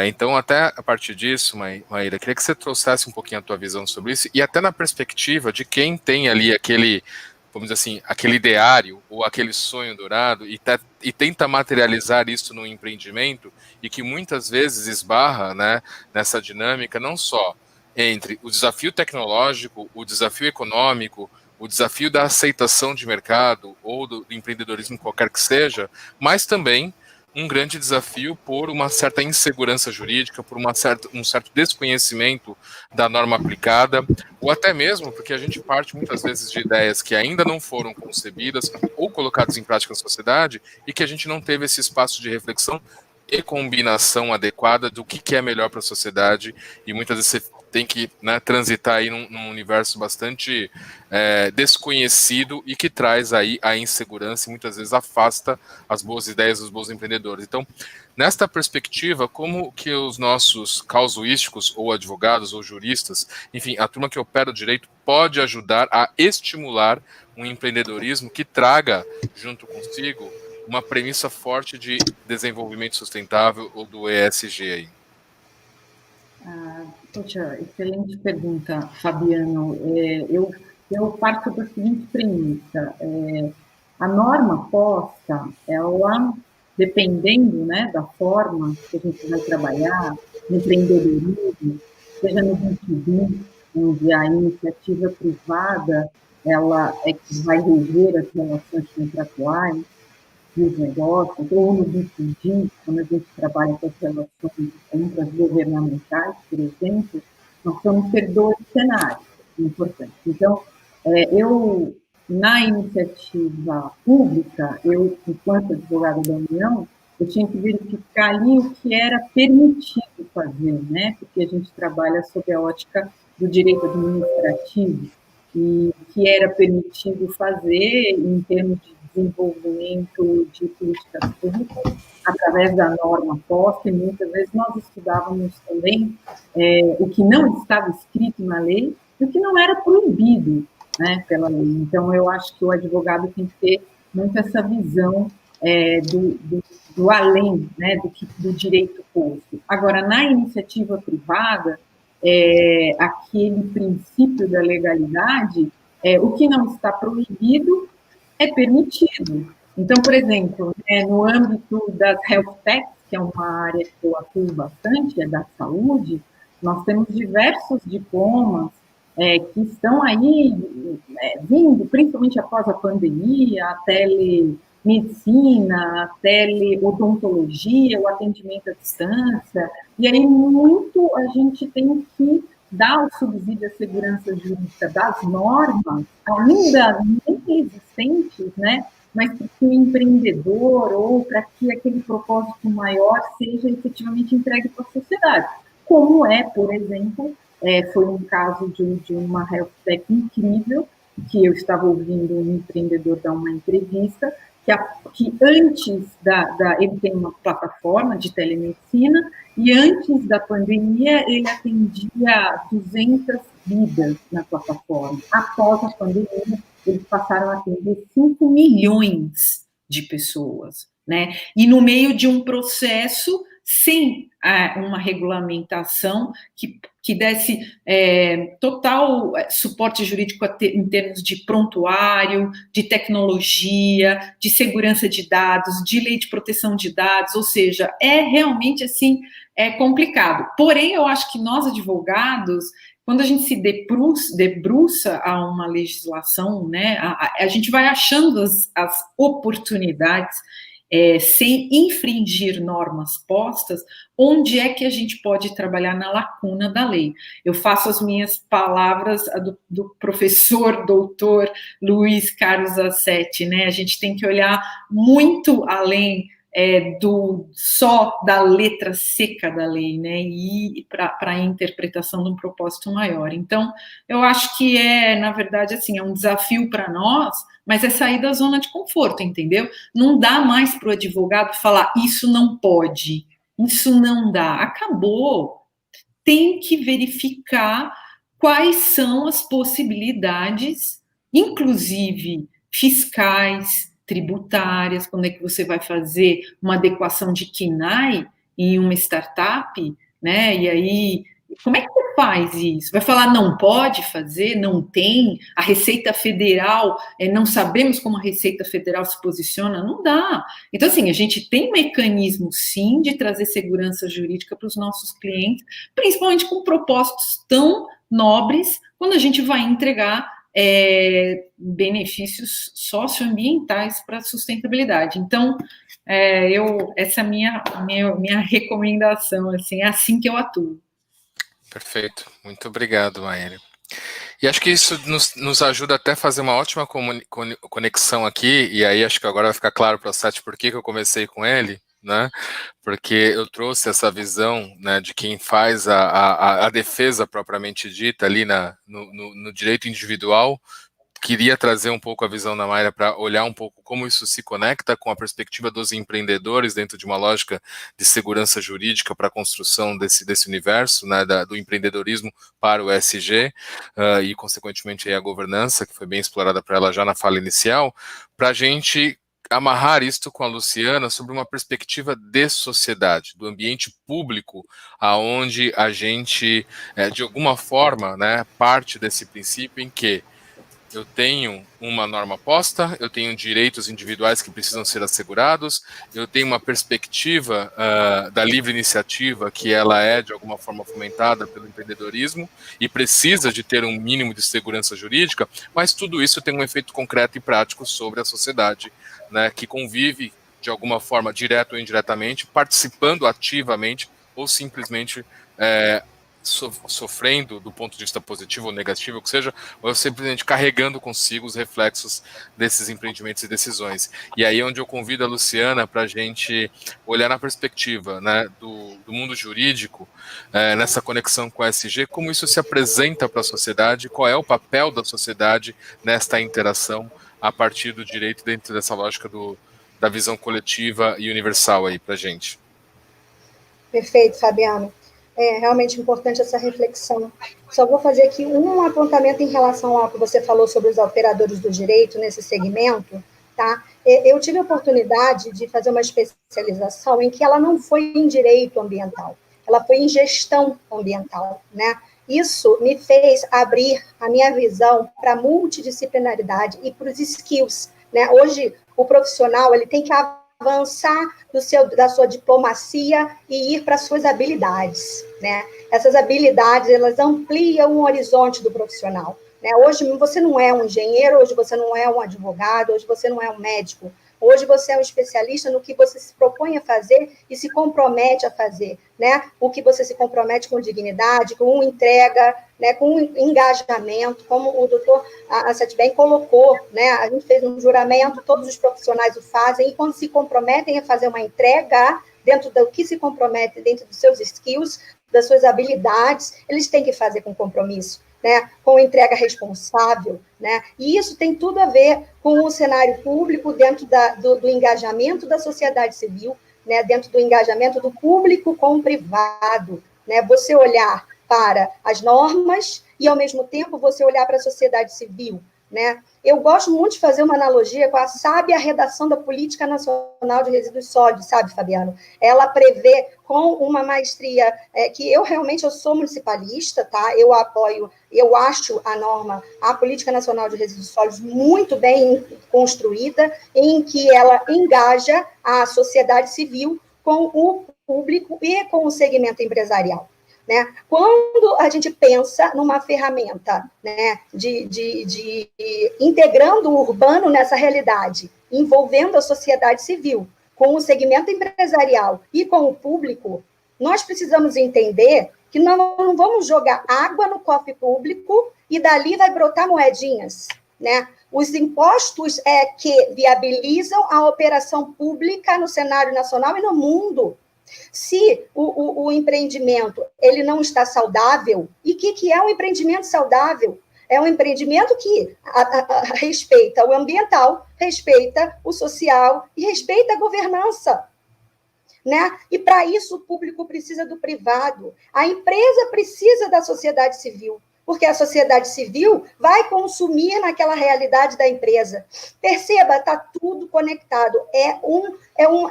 Então, até a partir disso, Maíra, queria que você trouxesse um pouquinho a tua visão sobre isso, e até na perspectiva de quem tem ali aquele, vamos dizer assim, aquele ideário ou aquele sonho dourado e tenta materializar isso no empreendimento, e que muitas vezes esbarra, né, nessa dinâmica não só entre o desafio tecnológico, o desafio econômico, o desafio da aceitação de mercado ou do empreendedorismo qualquer que seja, mas também um grande desafio por uma certa insegurança jurídica, por um certo desconhecimento da norma aplicada, ou até mesmo porque a gente parte muitas vezes de ideias que ainda não foram concebidas ou colocadas em prática na sociedade e que a gente não teve esse espaço de reflexão e combinação adequada do que é melhor para a sociedade, e muitas vezes você tem que, né, transitar aí num universo bastante desconhecido e que traz aí a insegurança e muitas vezes afasta as boas ideias dos bons empreendedores. Então, nesta perspectiva, como que os nossos causuísticos ou advogados ou juristas, enfim, a turma que opera o direito pode ajudar a estimular um empreendedorismo que traga junto consigo uma premissa forte de desenvolvimento sustentável ou do ESG aí? Poxa, excelente pergunta, Fabiano. Eu parto da seguinte premissa. A norma posta, ela, dependendo, né, da forma que a gente vai trabalhar, no empreendedorismo, seja no B2B, onde a iniciativa privada ela é que vai reger as relações contratuais e os negócios, ou no B2G, quando a gente trabalha com as relações entre as governamentais, por exemplo, nós vamos ter dois cenários importantes. Então, na iniciativa pública, enquanto advogada da União, eu tinha que verificar ali o que era permitido fazer, né? Porque a gente trabalha sob a ótica do direito administrativo, e que era permitido fazer em termos de desenvolvimento de políticas públicas através da norma posta, e muitas vezes nós estudávamos também o que não estava escrito na lei e o que não era proibido, né, pela lei. Então, eu acho que o advogado tem que ter muito essa visão do além, né, do direito posto. Agora, na iniciativa privada, aquele princípio da legalidade, o que não está proibido é permitido. Então, por exemplo, no âmbito das health techs, que é uma área que eu atuo bastante, é da saúde, nós temos diversos diplomas que estão aí vindo, principalmente após a pandemia, a telemedicina, a teleodontologia, o atendimento à distância, e aí muito a gente tem que dar o subsídio à segurança jurídica das normas, ainda nem existentes, né? Mas para que o empreendedor ou para que aquele propósito maior seja efetivamente entregue para a sociedade. Como por exemplo, foi um caso de uma health tech incrível, que eu estava ouvindo um empreendedor dar uma entrevista, que antes ele tem uma plataforma de telemedicina, e antes da pandemia ele atendia 200 vidas na plataforma. Após a pandemia, eles passaram a atender 5 milhões de pessoas, né? E no meio de um processo sem uma regulamentação que desse total suporte jurídico em termos de prontuário, de tecnologia, de segurança de dados, de lei de proteção de dados, ou seja, é realmente assim, complicado. Porém, eu acho que nós, advogados, quando a gente se debruça a uma legislação, né, a gente vai achando as oportunidades, sem infringir normas postas, onde é que a gente pode trabalhar na lacuna da lei. Eu faço as minhas palavras do professor, doutor Luiz Carlos Assetti, né? A gente tem que olhar muito além só da letra seca da lei, né, e para a interpretação de um propósito maior. Então, eu acho que na verdade, assim, é um desafio para nós, mas é sair da zona de conforto, entendeu? Não dá mais para o advogado falar, isso não pode, isso não dá, acabou. Tem que verificar quais são as possibilidades, inclusive fiscais, tributárias, quando é que você vai fazer uma adequação de KNAI em uma startup, né? E aí, como é que você faz isso? Vai falar não pode fazer, não tem, a Receita Federal, não sabemos como a Receita Federal se posiciona, não dá. Então, assim, a gente tem mecanismo, sim, de trazer segurança jurídica para os nossos clientes, principalmente com propósitos tão nobres, quando a gente vai entregar benefícios socioambientais para a sustentabilidade. Então, essa é a minha recomendação, assim, é assim que eu atuo. Perfeito, muito obrigado, Maíra. E acho que isso nos ajuda até a fazer uma ótima conexão aqui, e aí acho que agora vai ficar claro para o Seth por que eu comecei com ele, né? Porque eu trouxe essa visão, né, de quem faz a defesa propriamente dita ali no direito individual. Queria trazer um pouco a visão da Mayra para olhar um pouco como isso se conecta com a perspectiva dos empreendedores dentro de uma lógica de segurança jurídica para a construção desse universo, né, do empreendedorismo para o ESG e, consequentemente, a governança, que foi bem explorada para ela já na fala inicial, para a gente amarrar isto com a Luciana sobre uma perspectiva de sociedade, do ambiente público, aonde a gente, de alguma forma, né, parte desse princípio em que eu tenho uma norma posta, eu tenho direitos individuais que precisam ser assegurados, eu tenho uma perspectiva da livre iniciativa que ela é, de alguma forma, fomentada pelo empreendedorismo e precisa de ter um mínimo de segurança jurídica, mas tudo isso tem um efeito concreto e prático sobre a sociedade, né, que convive, de alguma forma, direto ou indiretamente, participando ativamente ou simplesmente sofrendo do ponto de vista positivo ou negativo, ou que seja, ou simplesmente carregando consigo os reflexos desses empreendimentos e decisões. E aí é onde eu convido a Luciana para a gente olhar na perspectiva, né, do mundo jurídico, nessa conexão com a ESG, como isso se apresenta para a sociedade, qual é o papel da sociedade nesta interação a partir do direito dentro dessa lógica da visão coletiva e universal aí para a gente. Perfeito, Fabiano. É realmente importante essa reflexão. Só vou fazer aqui um apontamento em relação ao que você falou sobre os operadores do direito nesse segmento, tá? Eu tive a oportunidade de fazer uma especialização em que ela não foi em direito ambiental, ela foi em gestão ambiental, né? Isso me fez abrir a minha visão para a multidisciplinaridade e para os skills, né? Hoje, o profissional ele tem que avançar da sua diplomacia e ir para as suas habilidades, né? Essas habilidades, elas ampliam o horizonte do profissional, né? Hoje você não é um engenheiro, hoje você não é um advogado, hoje você não é um médico, hoje você é um especialista no que você se propõe a fazer e se compromete a fazer, né? O que você se compromete com dignidade, com entrega, né? Com engajamento, como o doutor Assetti bem colocou, né? A gente fez um juramento, todos os profissionais o fazem, e quando se comprometem a fazer uma entrega dentro do que se compromete, dentro dos seus skills, das suas habilidades, eles têm que fazer com compromisso, né, com entrega responsável, né, e isso tem tudo a ver com o cenário público dentro do engajamento da sociedade civil, né, dentro do engajamento do público com o privado, né, você olhar para as normas e, ao mesmo tempo, você olhar para a sociedade civil, né? Eu gosto muito de fazer uma analogia com a sábia redação da Política Nacional de Resíduos Sólidos, sabe, Fabiano? Ela prevê com uma maestria, que eu sou municipalista, tá? Eu apoio, eu acho a Política Nacional de Resíduos Sólidos muito bem construída, em que ela engaja a sociedade civil com o público e com o segmento empresarial. Né? Quando a gente pensa numa ferramenta, né, de integrando o urbano nessa realidade, envolvendo a sociedade civil, com o segmento empresarial e com o público, nós precisamos entender que não vamos jogar água no cofre público e dali vai brotar moedinhas. Né? Os impostos que viabilizam a operação pública no cenário nacional e no mundo. Se o empreendimento ele não está saudável, e o que é um empreendimento saudável? É um empreendimento que respeita o ambiental, respeita o social e respeita a governança. Né? E para isso o público precisa do privado, a empresa precisa da sociedade civil, porque a sociedade civil vai consumir naquela realidade da empresa. Perceba, está tudo conectado. É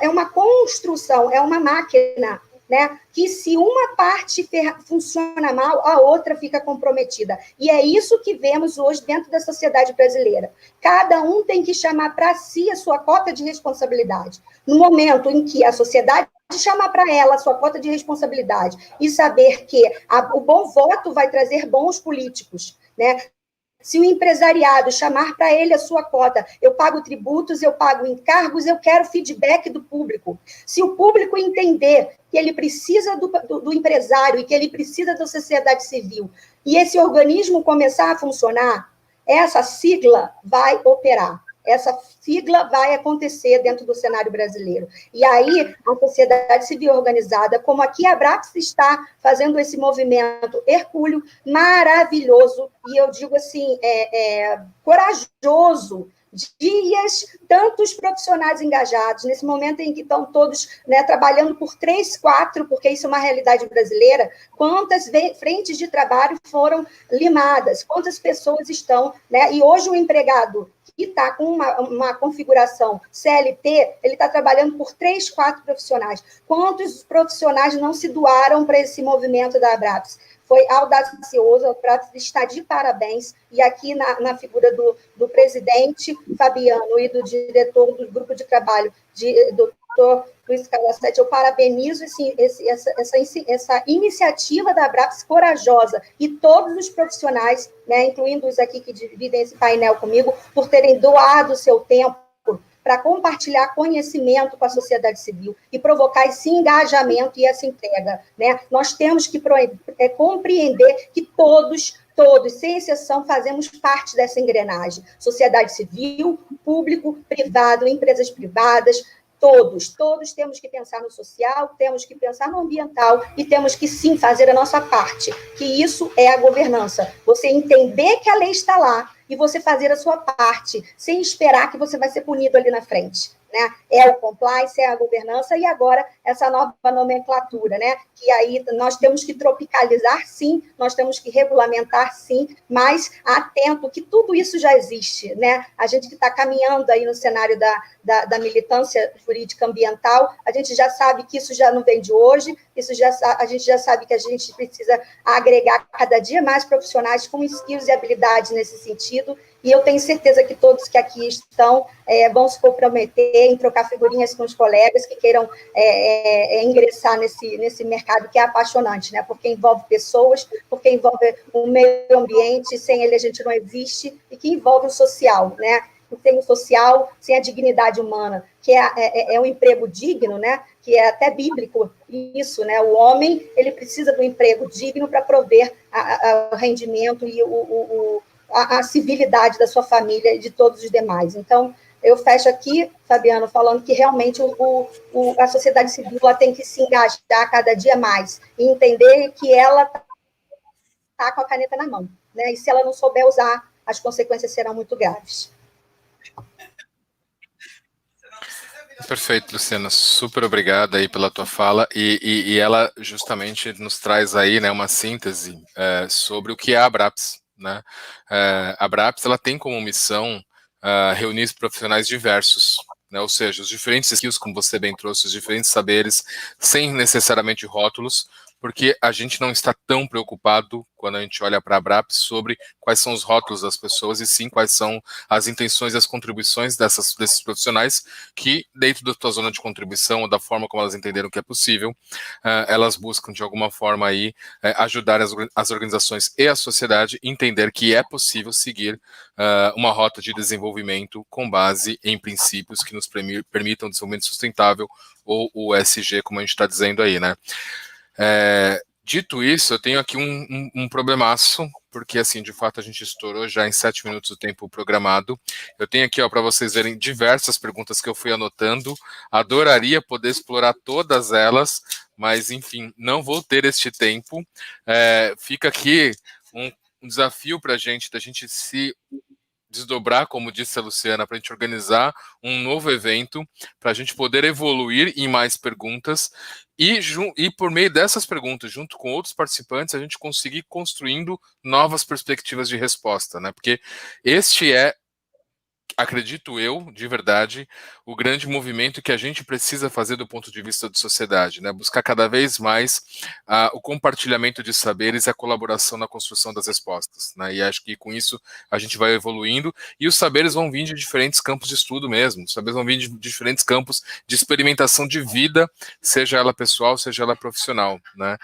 uma construção, é uma máquina, né? Que se uma parte funciona mal, a outra fica comprometida. E é isso que vemos hoje dentro da sociedade brasileira. Cada um tem que chamar para si a sua cota de responsabilidade. No momento em que a sociedade chamar para ela a sua cota de responsabilidade e saber que o bom voto vai trazer bons políticos, né? Se o empresariado chamar para ele a sua cota, eu pago tributos, eu pago encargos, eu quero feedback do público. Se o público entender que ele precisa do empresário e que ele precisa da sociedade civil, e esse organismo começar a funcionar, essa sigla vai operar. Essa sigla vai acontecer dentro do cenário brasileiro. E aí, a sociedade civil organizada, como aqui a Abraps está fazendo esse movimento hercúleo, maravilhoso, e eu digo assim, corajoso, dias, tantos profissionais engajados, nesse momento em que estão todos, né, trabalhando por 3, 4, porque isso é uma realidade brasileira, quantas frentes de trabalho foram limadas, quantas pessoas estão, né, e hoje o empregado que está com uma configuração CLT, ele está trabalhando por 3, 4 profissionais. Quantos profissionais não se doaram para esse movimento da Abraps? Foi audacioso, a Abraps está de parabéns, e aqui na figura do presidente Fabiano e do diretor do grupo de trabalho, doutor Luiz Calacete, eu parabenizo essa iniciativa da Abraps corajosa, e todos os profissionais, né, incluindo os aqui que dividem esse painel comigo, por terem doado o seu tempo para compartilhar conhecimento com a sociedade civil e provocar esse engajamento e essa entrega. Né? Nós temos que compreender que todos, sem exceção, fazemos parte dessa engrenagem. Sociedade civil, público, privado, empresas privadas, todos temos que pensar no social, temos que pensar no ambiental e temos que, sim, fazer a nossa parte, que isso é a governança. Você entender que a lei está lá e você fazer a sua parte, sem esperar que você vai ser punido ali na frente. Né? É o compliance, é a governança, e agora essa nova nomenclatura, né? Que aí nós temos que tropicalizar, sim, nós temos que regulamentar, sim, mas atento que tudo isso já existe, né? A gente que está caminhando aí no cenário da militância jurídica ambiental, a gente já sabe que isso já não vem de hoje, a gente já sabe que a gente precisa agregar cada dia mais profissionais com skills e habilidades nesse sentido, e eu tenho certeza que todos que aqui estão vão se comprometer em trocar figurinhas com os colegas que queiram ingressar nesse mercado que é apaixonante, né? Porque envolve pessoas, porque envolve o meio ambiente, sem ele a gente não existe, e que envolve o social, né? Sem o social, sem a dignidade humana, que é um emprego digno, né? Que é até bíblico isso, né? O homem, ele precisa do emprego digno para prover o rendimento e a civilidade da sua família e de todos os demais. Então, eu fecho aqui, Fabiano, falando que realmente a sociedade civil ela tem que se engajar cada dia mais e entender que ela está com a caneta na mão, né? E se ela não souber usar, as consequências serão muito graves. Perfeito, Luciana, super obrigada aí pela tua fala, e ela justamente nos traz aí, né, uma síntese sobre o que é a Abraps, né? A Abrapes, ela tem como missão reunir profissionais diversos, né? Ou seja, os diferentes skills, como você bem trouxe, os diferentes saberes, sem necessariamente rótulos, porque a gente não está tão preocupado, quando a gente olha para a Abrapes, sobre quais são os rótulos das pessoas, e sim quais são as intenções e as contribuições desses profissionais, que dentro da tua zona de contribuição, ou da forma como elas entenderam que é possível, elas buscam de alguma forma aí ajudar as organizações e a sociedade a entender que é possível seguir uma rota de desenvolvimento com base em princípios que nos permitam desenvolvimento sustentável, ou o ESG, como a gente está dizendo aí, né? Dito isso, eu tenho aqui um problemaço, porque, assim, de fato, a gente estourou já em 7 minutos o tempo programado. Eu tenho aqui, para vocês verem, diversas perguntas que eu fui anotando. Adoraria poder explorar todas elas, mas, enfim, não vou ter este tempo. Fica aqui um desafio para a gente, da gente se desdobrar, como disse a Luciana, para a gente organizar um novo evento, para a gente poder evoluir em mais perguntas e por meio dessas perguntas, junto com outros participantes, a gente conseguir construindo novas perspectivas de resposta, né? Porque este acredito eu, de verdade, o grande movimento que a gente precisa fazer do ponto de vista de sociedade, né? Buscar cada vez mais o compartilhamento de saberes e a colaboração na construção das respostas, né? E acho que com isso a gente vai evoluindo, e os saberes vão vir de diferentes campos de estudo mesmo, os saberes vão vir de diferentes campos de experimentação de vida, seja ela pessoal, seja ela profissional, né?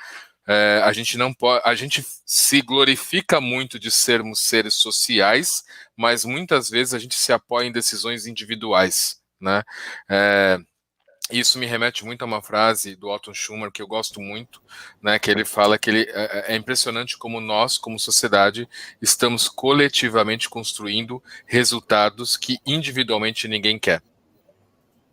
A gente não pode, a gente se glorifica muito de sermos seres sociais, mas muitas vezes a gente se apoia em decisões individuais, né? Isso me remete muito a uma frase do Otto Schumann que eu gosto muito, né? Que ele fala que é impressionante como nós, como sociedade, estamos coletivamente construindo resultados que individualmente ninguém quer.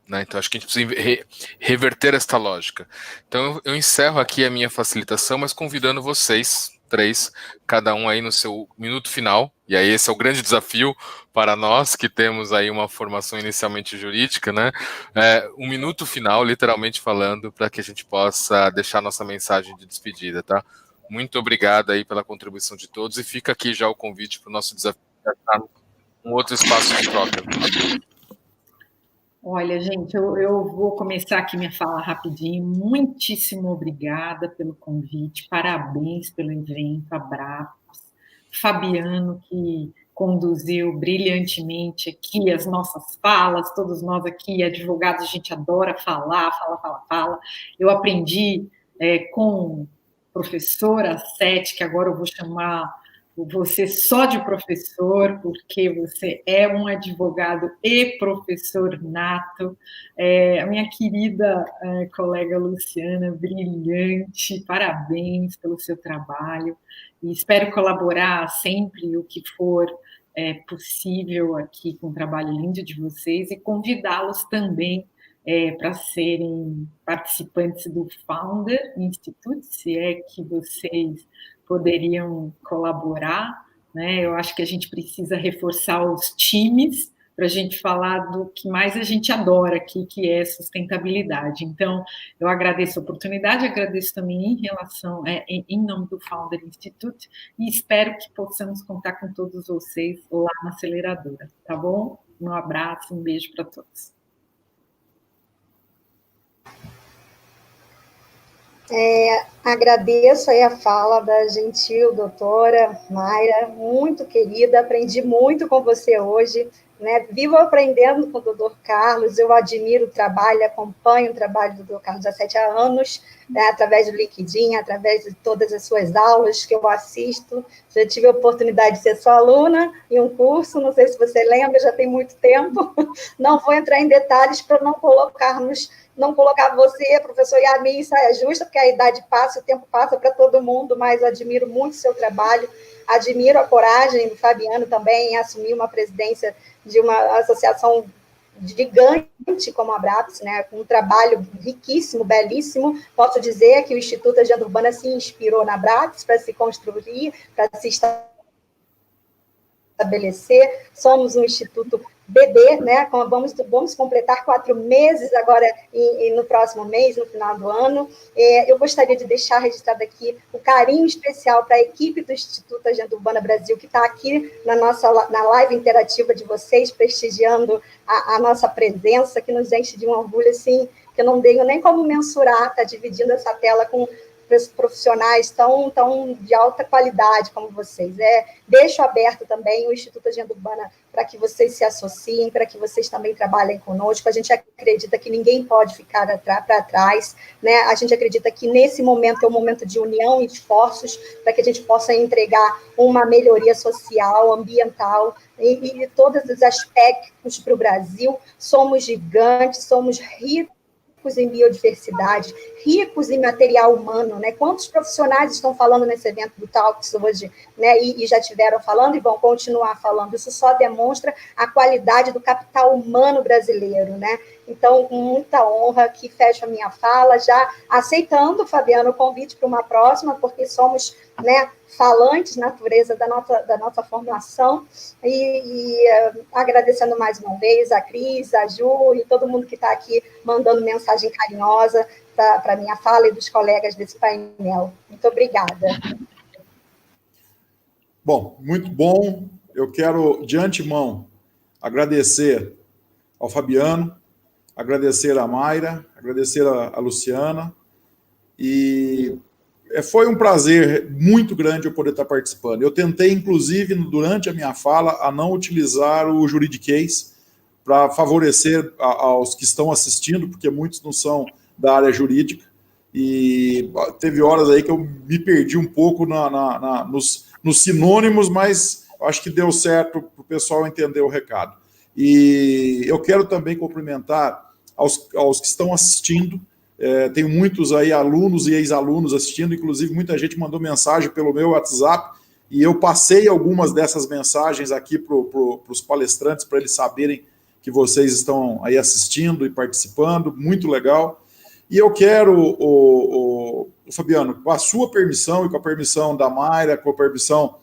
Né? Então, acho que a gente precisa reverter esta lógica. Então, eu encerro aqui a minha facilitação, mas convidando vocês, 3, cada um aí no seu minuto final, e aí esse é o grande desafio para nós, que temos aí uma formação inicialmente jurídica, né? Um minuto final, literalmente falando, para que a gente possa deixar nossa mensagem de despedida, tá? Muito obrigado aí pela contribuição de todos, e fica aqui já o convite para o nosso desafio, um outro espaço de troca. Olha, gente, eu vou começar aqui minha fala rapidinho. Muitíssimo obrigada pelo convite, parabéns pelo evento, Abrapes, Fabiano, que conduziu brilhantemente aqui as nossas falas, todos nós aqui, advogados, a gente adora falar. Eu aprendi com professora Sete, que agora eu vou chamar você só de professor, porque você é um advogado e professor nato. A minha querida colega Luciana, brilhante, parabéns pelo seu trabalho, e espero colaborar sempre o que for possível aqui com o trabalho lindo de vocês, e convidá-los também para serem participantes do Founder Institute, se é que vocês poderiam colaborar, né? Eu acho que a gente precisa reforçar os times para a gente falar do que mais a gente adora aqui, que é sustentabilidade. Então, eu agradeço a oportunidade, agradeço também em nome do Founder Institute, e espero que possamos contar com todos vocês lá na aceleradora, tá bom? Um abraço, um beijo para todos. Agradeço aí a fala da gentil doutora Mayra, muito querida, aprendi muito com você hoje, né? Vivo aprendendo com o doutor Carlos, eu admiro o trabalho, acompanho o trabalho do doutor Carlos há 7 anos, né? Através do LinkedIn, através de todas as suas aulas que eu assisto. Já tive a oportunidade de ser sua aluna em um curso, não sei se você lembra, já tem muito tempo. Não vou entrar em detalhes para não colocar você, professor, e a mim em saia justa, porque a idade passa, o tempo passa para todo mundo, mas admiro muito o seu trabalho, admiro a coragem do Fabiano também em assumir uma presidência de uma associação gigante como a Abrapes, né, com um trabalho riquíssimo, belíssimo. Posso dizer que o Instituto Agenda Urbana se inspirou na Abrapes para se construir, para se estabelecer. Somos um instituto bebê, né? Vamos completar 4 meses agora no próximo mês, no final do ano. Eu gostaria de deixar registrado aqui o carinho especial para a equipe do Instituto Agenda Urbana Brasil, que está aqui na live interativa de vocês, prestigiando a nossa presença, que nos enche de um orgulho, assim, que eu não tenho nem como mensurar, tá dividindo essa tela com profissionais tão de alta qualidade como vocês. Deixo aberto também o Instituto Agenda Urbana para que vocês se associem, para que vocês também trabalhem conosco. A gente acredita que ninguém pode ficar para trás, né? A gente acredita que nesse momento é um momento de união e esforços para que a gente possa entregar uma melhoria social, ambiental e todos os aspectos para o Brasil. Somos gigantes, somos ricos em biodiversidade, ricos em material humano, né? Quantos profissionais estão falando nesse evento do Talks hoje, né? E já tiveram falando e vão continuar falando. Isso só demonstra a qualidade do capital humano brasileiro, né? Então, com muita honra, que fecho a minha fala, já aceitando, Fabiano, o convite para uma próxima, porque somos, né, falantes, natureza da nossa formação, e agradecendo mais uma vez a Cris, a Ju e todo mundo que está aqui mandando mensagem carinhosa para a minha fala e dos colegas desse painel. Muito obrigada. Bom, muito bom. Eu quero, de antemão, agradecer ao Fabiano, agradecer a Mayra, agradecer a Luciana, e foi um prazer muito grande eu poder estar participando. Eu tentei, inclusive, durante a minha fala, a não utilizar o juridiquês para favorecer aos que estão assistindo, porque muitos não são da área jurídica, e teve horas aí que eu me perdi um pouco nos sinônimos, mas acho que deu certo para o pessoal entender o recado. E eu quero também cumprimentar aos que estão assistindo. Tenho muitos aí alunos e ex-alunos assistindo, inclusive muita gente mandou mensagem pelo meu WhatsApp, e eu passei algumas dessas mensagens aqui para os palestrantes, para eles saberem que vocês estão aí assistindo e participando, muito legal. E eu quero, Fabiano, com a sua permissão e com a permissão da Mayra, com a permissão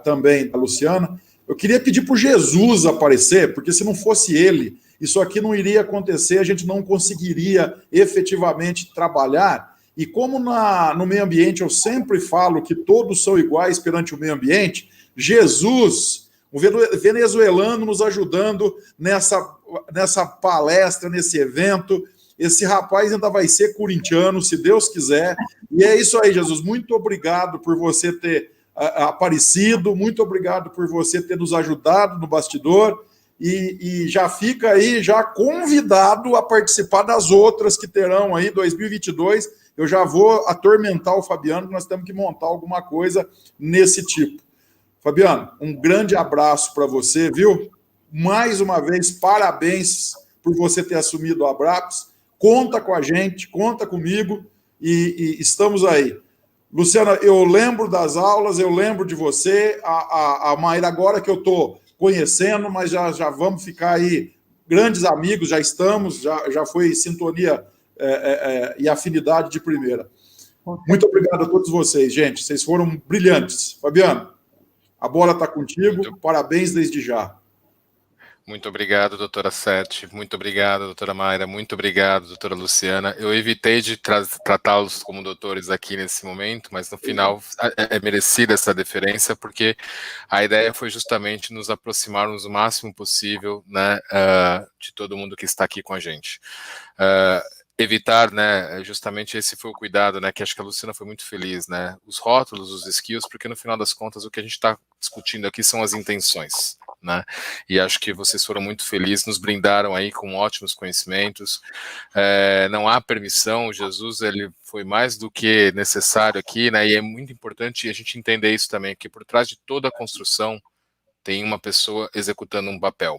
também da Luciana, eu queria pedir para o Jesus aparecer, porque se não fosse ele, isso aqui não iria acontecer, a gente não conseguiria efetivamente trabalhar. E como no meio ambiente eu sempre falo que todos são iguais perante o meio ambiente, Jesus, o venezuelano, nos ajudando nessa palestra, nesse evento. Esse rapaz ainda vai ser corintiano, se Deus quiser. E é isso aí, Jesus. Muito obrigado por você ter aparecido, muito obrigado por você ter nos ajudado no bastidor. E já fica aí já convidado a participar das outras que terão aí 2022. Eu já vou atormentar o Fabiano, que nós temos que montar alguma coisa nesse tipo. Fabiano, um grande abraço para você, viu? Mais uma vez, parabéns por você ter assumido a Abrapes. Conta com a gente, conta comigo e estamos aí. Luciana, eu lembro das aulas, eu lembro de você, a Mayra agora que eu estou conhecendo, mas já vamos ficar aí grandes amigos, já estamos, já foi sintonia e afinidade de primeira. Muito obrigado a todos vocês, gente, vocês foram brilhantes. Fabiano, a bola está contigo, parabéns desde já. Muito obrigado, doutora Sete. Muito obrigado, doutora Mayra. Muito obrigado, doutora Luciana. Eu evitei de tratá-los como doutores aqui nesse momento, mas no final é merecida essa deferência, porque a ideia foi justamente nos aproximarmos o máximo possível, né, de todo mundo que está aqui com a gente. Evitar, né, justamente esse foi o cuidado, né, que acho que a Luciana foi muito feliz, né, os rótulos, os skills, porque no final das contas o que a gente está discutindo aqui são as intenções, né, e acho que vocês foram muito felizes, nos brindaram aí com ótimos conhecimentos, não há permissão, Jesus, ele foi mais do que necessário aqui, né, e é muito importante a gente entender isso também, que por trás de toda a construção tem uma pessoa executando um papel.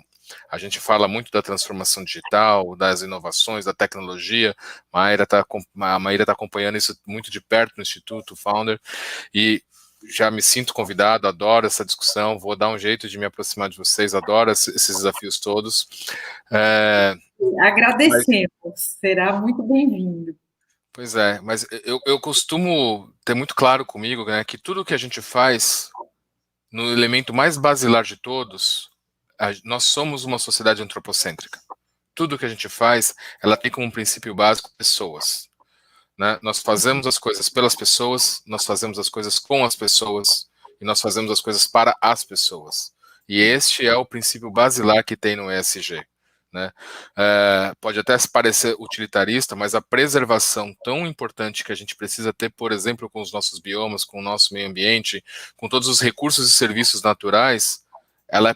A gente fala muito da transformação digital, das inovações, da tecnologia. A Mayra está acompanhando isso muito de perto no Instituto Founder, e já me sinto convidado, adoro essa discussão, vou dar um jeito de me aproximar de vocês, adoro esses desafios todos. Agradecemos, será muito bem-vindo. Pois é, mas eu costumo ter muito claro comigo, né, que tudo que a gente faz no elemento mais basilar de todos, nós somos uma sociedade antropocêntrica. Tudo que a gente faz, ela tem como princípio básico pessoas. Né? Nós fazemos as coisas pelas pessoas, nós fazemos as coisas com as pessoas, e nós fazemos as coisas para as pessoas. E este é o princípio basilar que tem no ESG. Né? Pode até se parecer utilitarista, mas a preservação tão importante que a gente precisa ter, por exemplo, com os nossos biomas, com o nosso meio ambiente, com todos os recursos e serviços naturais, ela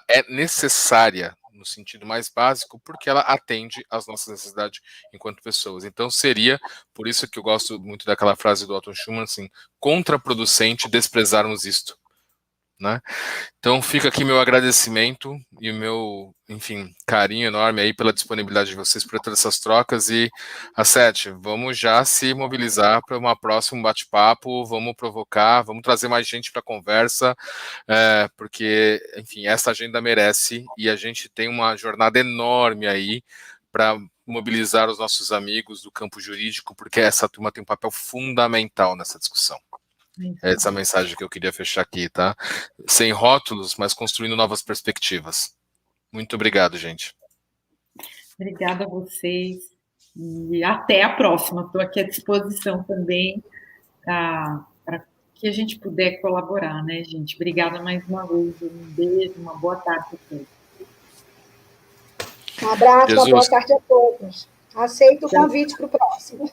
é necessária no sentido mais básico, porque ela atende às nossas necessidades enquanto pessoas. Então seria, por isso que eu gosto muito daquela frase do Otto Schumann, assim, contraproducente desprezarmos isto. Né? Então fica aqui meu agradecimento e o meu, enfim, carinho enorme aí pela disponibilidade de vocês para todas essas trocas. E a Sete, vamos já se mobilizar para uma próxima bate-papo, vamos provocar, vamos trazer mais gente para a conversa, porque, enfim, essa agenda merece, e a gente tem uma jornada enorme aí para mobilizar os nossos amigos do campo jurídico, porque essa turma tem um papel fundamental nessa discussão. É essa mensagem que eu queria fechar aqui, tá? Sem rótulos, mas construindo novas perspectivas. Muito obrigado, gente. Obrigada a vocês. E até a próxima. Estou aqui à disposição também para que a gente puder colaborar, né, gente? Obrigada mais uma vez. Um beijo, uma boa tarde a todos. Um abraço, uma boa tarde a todos. Aceito o convite para o próximo.